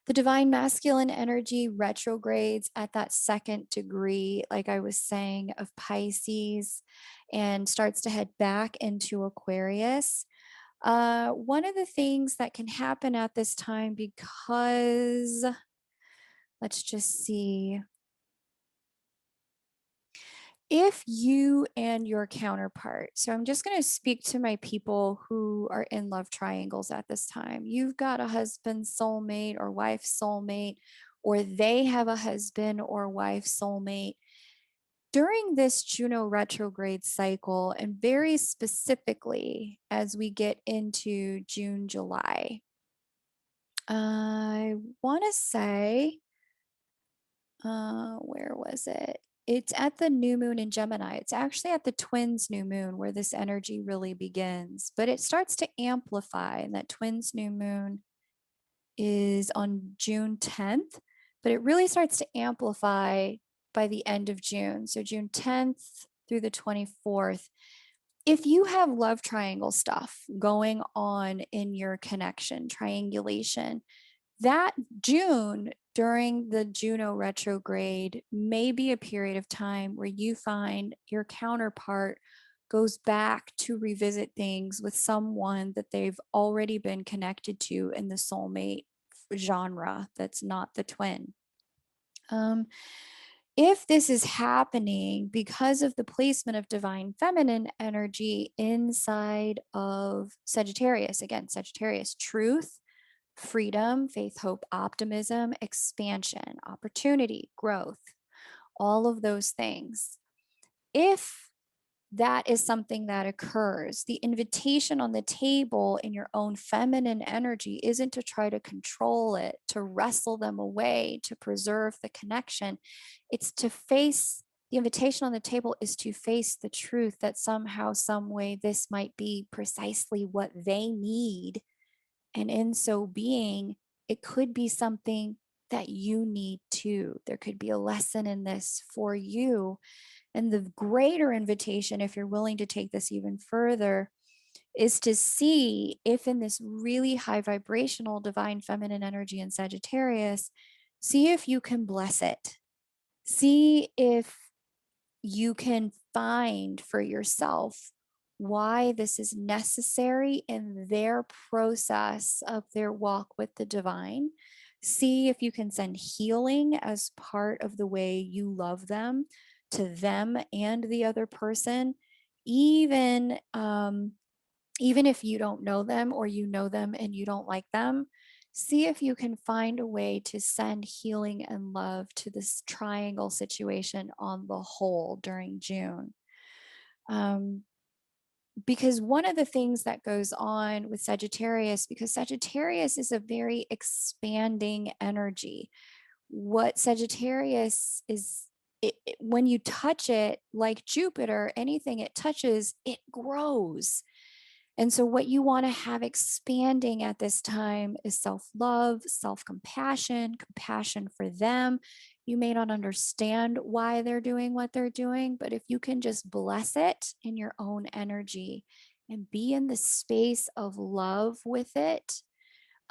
The divine masculine energy retrogrades at that second degree, like I was saying, of Pisces and starts to head back into Aquarius. One of the things that can happen at this time, because let's just see, if you and your counterpart, so I'm just going to speak to my people who are in love triangles at this time. You've got a husband soulmate or wife soulmate, or they have a husband or wife soulmate. During this Juno retrograde cycle, and very specifically as we get into June, July, I want to say, where was it? It's at the new moon in Gemini. It's actually at the twins new moon where this energy really begins, but it starts to amplify. And that twins new moon is on June 10th, but it really starts to amplify by the end of June. So June 10th through the 24th. If you have love triangle stuff going on in your connection, triangulation, that June during the Juno retrograde may be a period of time where you find your counterpart goes back to revisit things with someone that they've already been connected to in the soulmate genre that's not the twin. If this is happening because of the placement of divine feminine energy inside of Sagittarius, again, Sagittarius, truth, freedom, faith, hope, optimism, expansion, opportunity, growth. all of those things. If that is something that occurs, the invitation on the table in your own feminine energy isn't to try to control it, to wrestle them away, to preserve the connection. It's to face the invitation on the table is to face the truth that somehow, some way, this might be precisely what they need. And in so being, it could be something that you need too. There could be a lesson in this for you. And the greater invitation, if you're willing to take this even further, is to see if in this really high vibrational divine feminine energy in Sagittarius, see if you can bless it. See if you can find for yourself why this is necessary in their process of their walk with the divine. See if you can send healing as part of the way you love them to them and the other person, even even if you don't know them or you know them and you don't like them. See if you can find a way to send healing and love to this triangle situation on the whole during June. Um, because one of the things that goes on with Sagittarius, because Sagittarius is a very expanding energy. What Sagittarius is, when you touch it, like Jupiter, anything it touches, it grows. And so, what you want to have expanding at this time is self love, self compassion, compassion for them. You may not understand why they're doing what they're doing, but if you can just bless it in your own energy and be in the space of love with it,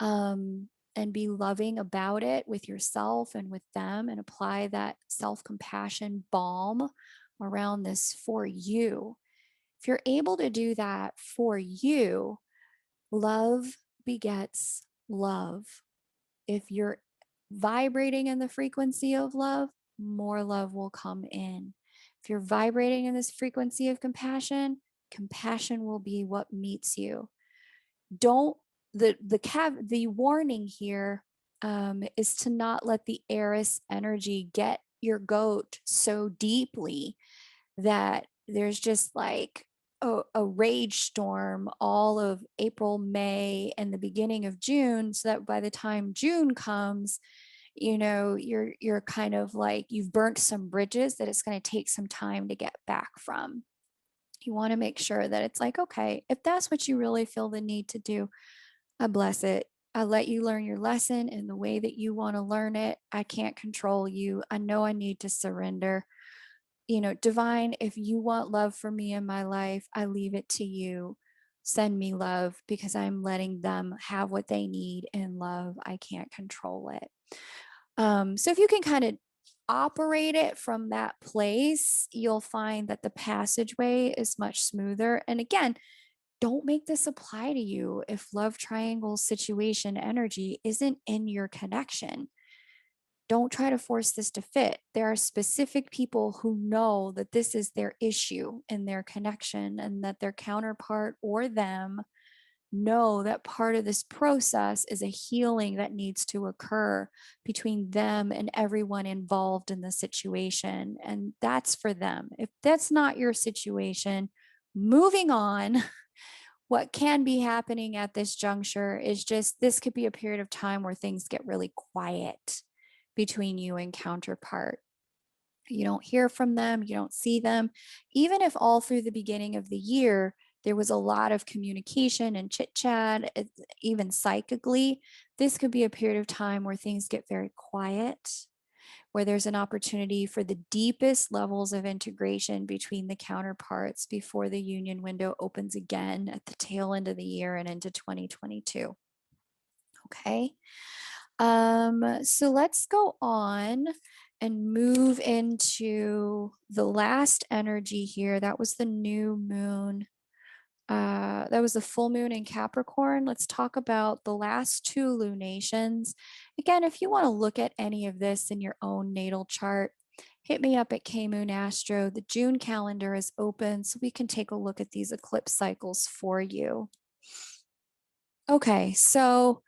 and be loving about it with yourself and with them, and apply that self compassion balm around this for you. If you're able to do that for you, love begets love. If you're vibrating in the frequency of love, more love will come in. If you're vibrating in this frequency of compassion, compassion will be what meets you. Don't the warning here is to not let the Aries energy get your goat so deeply that there's just like a rage storm all of April, May, and the beginning of June, so that by the time June comes, you're kind of like you've burnt some bridges that it's going to take some time to get back from. You want to make sure that it's like, okay, if that's what you really feel the need to do, I bless it. I let you learn your lesson in the way that you want to learn it. I can't control you. I know I need to surrender. Divine, if you want love for me in my life, I leave it to you. Send me love because I'm letting them have what they need in love. I can't control it. So if you can kind of operate it from that place, you'll find that the passageway is much smoother. And again, don't make this apply to you if love triangle situation energy isn't in your connection. Don't try to force this to fit. There are specific people who know that this is their issue in their connection, and that their counterpart or them know that part of this process is a healing that needs to occur between them and everyone involved in the situation. And that's for them. If that's not your situation, moving on. What can be happening at this juncture is just this could be a period of time where things get really quiet between you and counterpart. You don't hear from them, you don't see them. Even if all through the beginning of the year, there was a lot of communication and chit chat, even psychically, this could be a period of time where things get very quiet, where there's an opportunity for the deepest levels of integration between the counterparts before the union window opens again at the tail end of the year and into 2022. Okay. So let's go on and move into the last energy here. That was the new moon. That was the full moon in Capricorn. Let's talk about the last two lunations. Again, if you want to look at any of this in your own natal chart, hit me up at K Moon Astro. The June calendar is open, so we can take a look at these eclipse cycles for you. Okay, so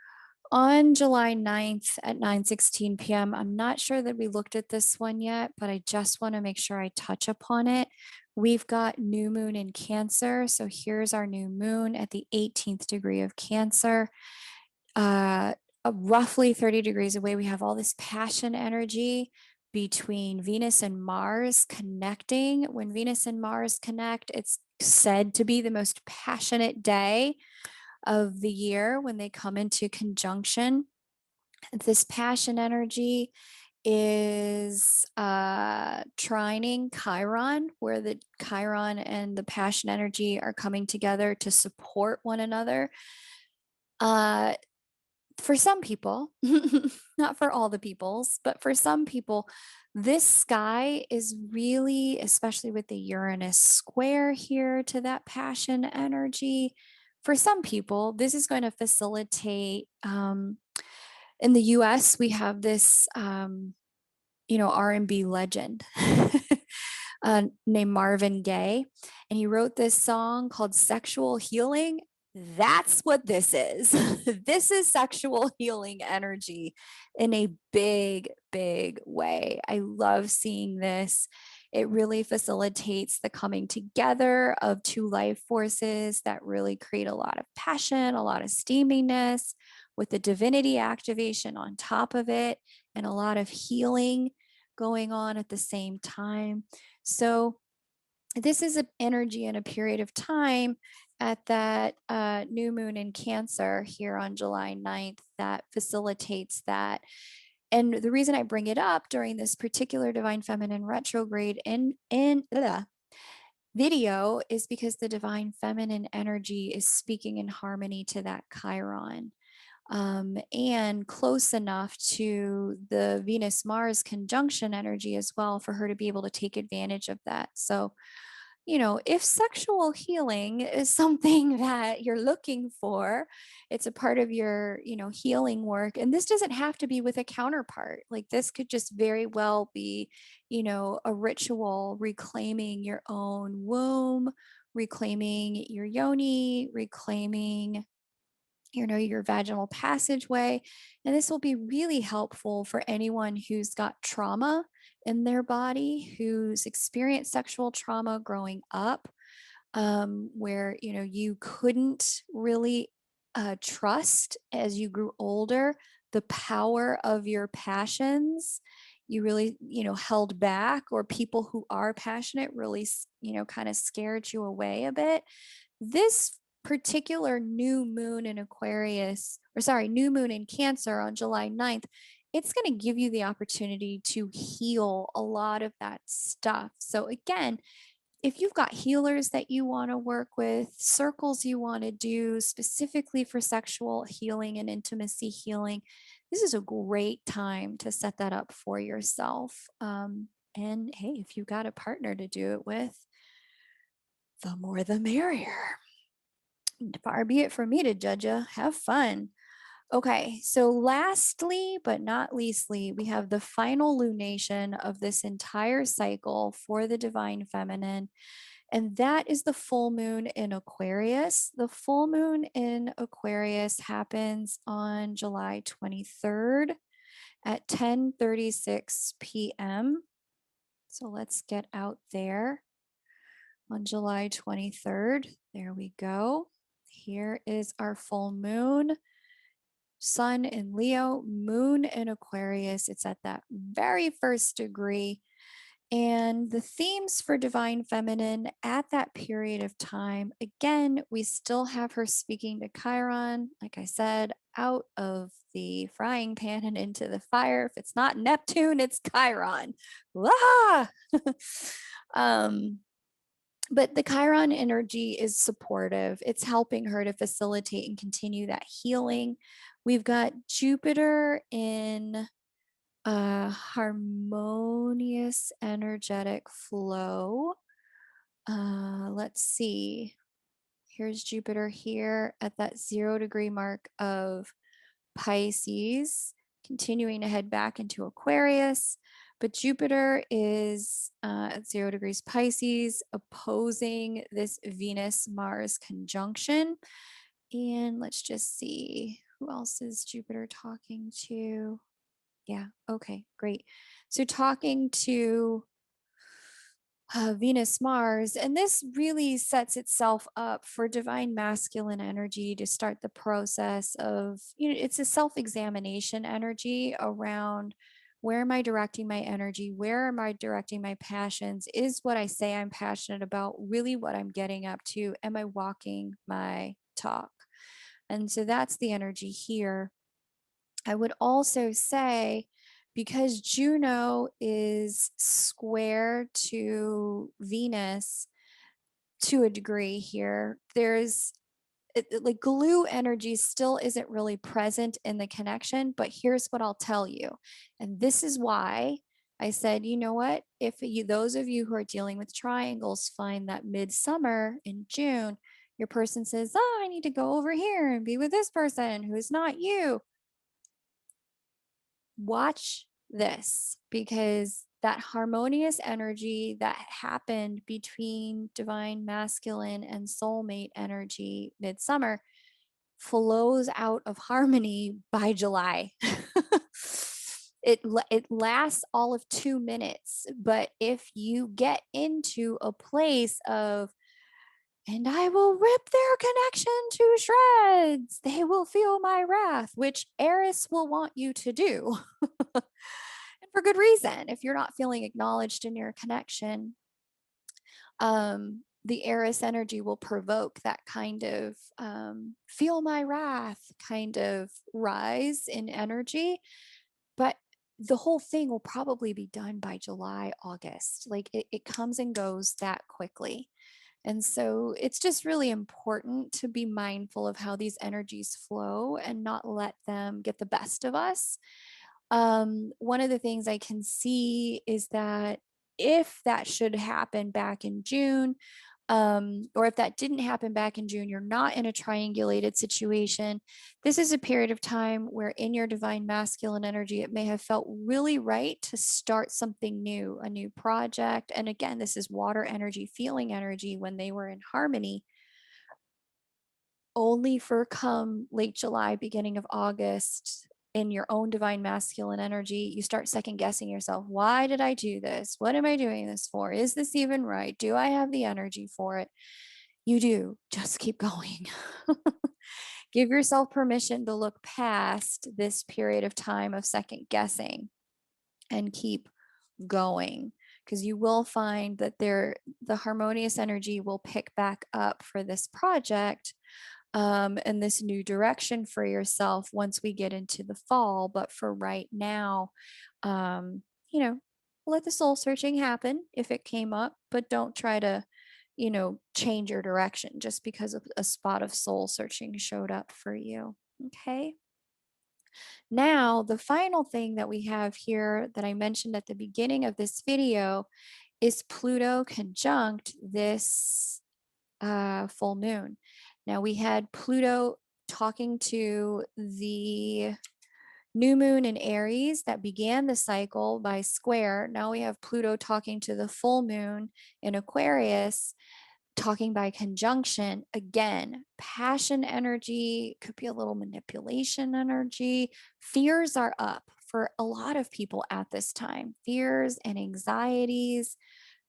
On July 9th at 9:16 p.m., I'm not sure that we looked at this one yet, but I just want to make sure I touch upon it. We've got new moon in Cancer. So here's our new moon at the 18th degree of Cancer. Uh, Roughly 30 degrees away, we have all this passion energy between Venus and Mars connecting. When Venus and Mars connect, it's said to be the most passionate day of the year when they come into conjunction. This passion energy is trining Chiron, where the Chiron and the passion energy are coming together to support one another. Uh, for some people, not for all the peoples, but for some people, this sky is really, especially with the Uranus square here to that passion energy. For some people, this is going to facilitate. In the U.S., we have this, R&B legend named Marvin Gaye, and he wrote this song called "Sexual Healing." That's what this is. This is sexual healing energy in a big, big way. I love seeing this. It really facilitates the coming together of two life forces that really create a lot of passion, a lot of steaminess, with the divinity activation on top of it, and a lot of healing going on at the same time. So, this is an energy and a period of time at that new moon in Cancer here on July 9th that facilitates that. And the reason I bring it up during this particular divine feminine retrograde in video is because the divine feminine energy is speaking in harmony to that Chiron, and close enough to the Venus Mars conjunction energy as well for her to be able to take advantage of that. So, if sexual healing is something that you're looking for, it's a part of your, healing work. And this doesn't have to be with a counterpart. Like this could just very well be, a ritual reclaiming your own womb, reclaiming your yoni, reclaiming your vaginal passageway. And this will be really helpful for anyone who's got trauma in their body, who's experienced sexual trauma growing up, where, you couldn't really trust as you grew older the power of your passions. You really, held back, or people who are passionate really, kind of scared you away a bit. This particular new moon in Aquarius, or sorry, new moon in Cancer on July 9th, it's going to give you the opportunity to heal a lot of that stuff. So, again, if you've got healers that you want to work with, circles you want to do specifically for sexual healing and intimacy healing, this is a great time to set that up for yourself. And hey, if you've got a partner to do it with, the more the merrier. Far be it from me to judge you. Have fun. Okay, so lastly but not leastly, we have the final lunation of this entire cycle for the divine feminine, and that is the full moon in Aquarius. The full moon in Aquarius happens on July 23rd at 10:36 p.m. So let's get out there on July 23rd. There we go. Here is our full moon. Sun in Leo, moon in Aquarius. It's at that very first degree. And the themes for divine feminine at that period of time, again, we still have her speaking to Chiron, like I said, out of the frying pan and into the fire. If it's not Neptune, it's Chiron. Ah! But the Chiron energy is supportive. It's helping her to facilitate and continue that healing. We've got Jupiter in a harmonious energetic flow. Let's see. Here's Jupiter here at that 0 degree mark of Pisces, continuing to head back into Aquarius. But Jupiter is at 0 degrees Pisces, opposing this Venus Mars conjunction. And let's just see. Who else is Jupiter talking to? Yeah. Okay, great. So talking to Venus, Mars, and this really sets itself up for divine masculine energy to start the process of, it's a self examination energy around where am I directing my energy? Where am I directing my passions? Is what I say I'm passionate about really what I'm getting up to? Am I walking my talk? And so that's the energy here. I would also say, because Juno is square to Venus to a degree here, there's like glue energy still isn't really present in the connection. But here's what I'll tell you. And this is why I said, you know what? If you, those of you who are dealing with triangles, find that midsummer in June, your person says, oh, I need to go over here and be with this person who's not you. Watch this, because that harmonious energy that happened between divine masculine and soulmate energy midsummer flows out of harmony by July. It lasts all of 2 minutes, but if you get into a place of, and I will rip their connection to shreds, they will feel my wrath, which Eris will want you to do. And for good reason. If you're not feeling acknowledged in your connection, the Eris energy will provoke that kind of feel my wrath kind of rise in energy. But the whole thing will probably be done by July, August. Like it comes and goes that quickly. And so it's just really important to be mindful of how these energies flow and not let them get the best of us. One of the things I can see is that if that should happen back in June, or if that didn't happen back in June, you're not in a triangulated situation. This is a period of time where, in your divine masculine energy, it may have felt really right to start something new, a new project. And again, this is water energy, feeling energy when they were in harmony, only for come late July, beginning of August, in your own divine masculine energy, you start second guessing yourself. Why did I do this? What am I doing this for? Is this even right? Do I have the energy for it? You do. Just keep going. Give yourself permission to look past this period of time of second guessing and keep going, because you will find that the harmonious energy will pick back up for this project, and this new direction for yourself once we get into the fall. But for right now, um, you know, let the soul searching happen if it came up, but don't try to, change your direction just because of a spot of soul searching showed up for you. Okay. Now, the final thing that we have here that I mentioned at the beginning of this video is Pluto conjunct this full moon. Now, we had Pluto talking to the new moon in Aries that began the cycle by square. Now we have Pluto talking to the full moon in Aquarius, talking by conjunction. Again, passion energy, could be a little manipulation energy. Fears are up for a lot of people at this time. Fears and anxieties,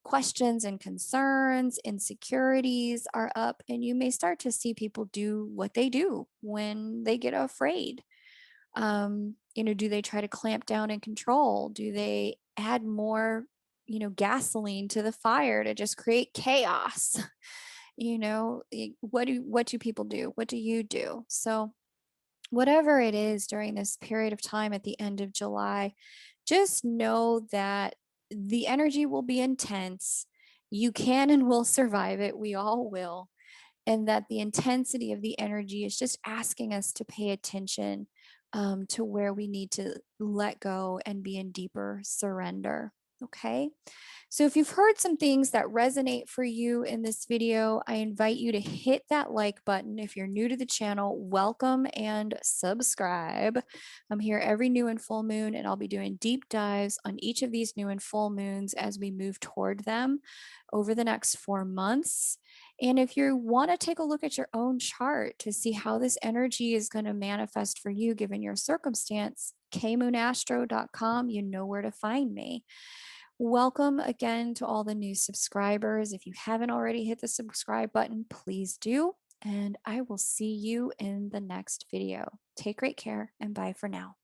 questions and concerns, insecurities are up, and you may start to see people do what they do when they get afraid. Do they try to clamp down and control? Do they add more, gasoline to the fire to just create chaos? What do people do? What do you do? So whatever it is during this period of time at the end of July, just know that the energy will be intense. You can and will survive it. We all will. And that the intensity of the energy is just asking us to pay attention, to where we need to let go and be in deeper surrender. Okay. So if you've heard some things that resonate for you in this video, I invite you to hit that like button. If you're new to the channel, welcome and subscribe. I'm here every new and full moon, and I'll be doing deep dives on each of these new and full moons as we move toward them over the next 4 months. And if you want to take a look at your own chart to see how this energy is going to manifest for you given your circumstance, kmoonastro.com, you know where to find me. Welcome again to all the new subscribers. If you haven't already hit the subscribe button, please do. And I will see you in the next video. Take great care and bye for now.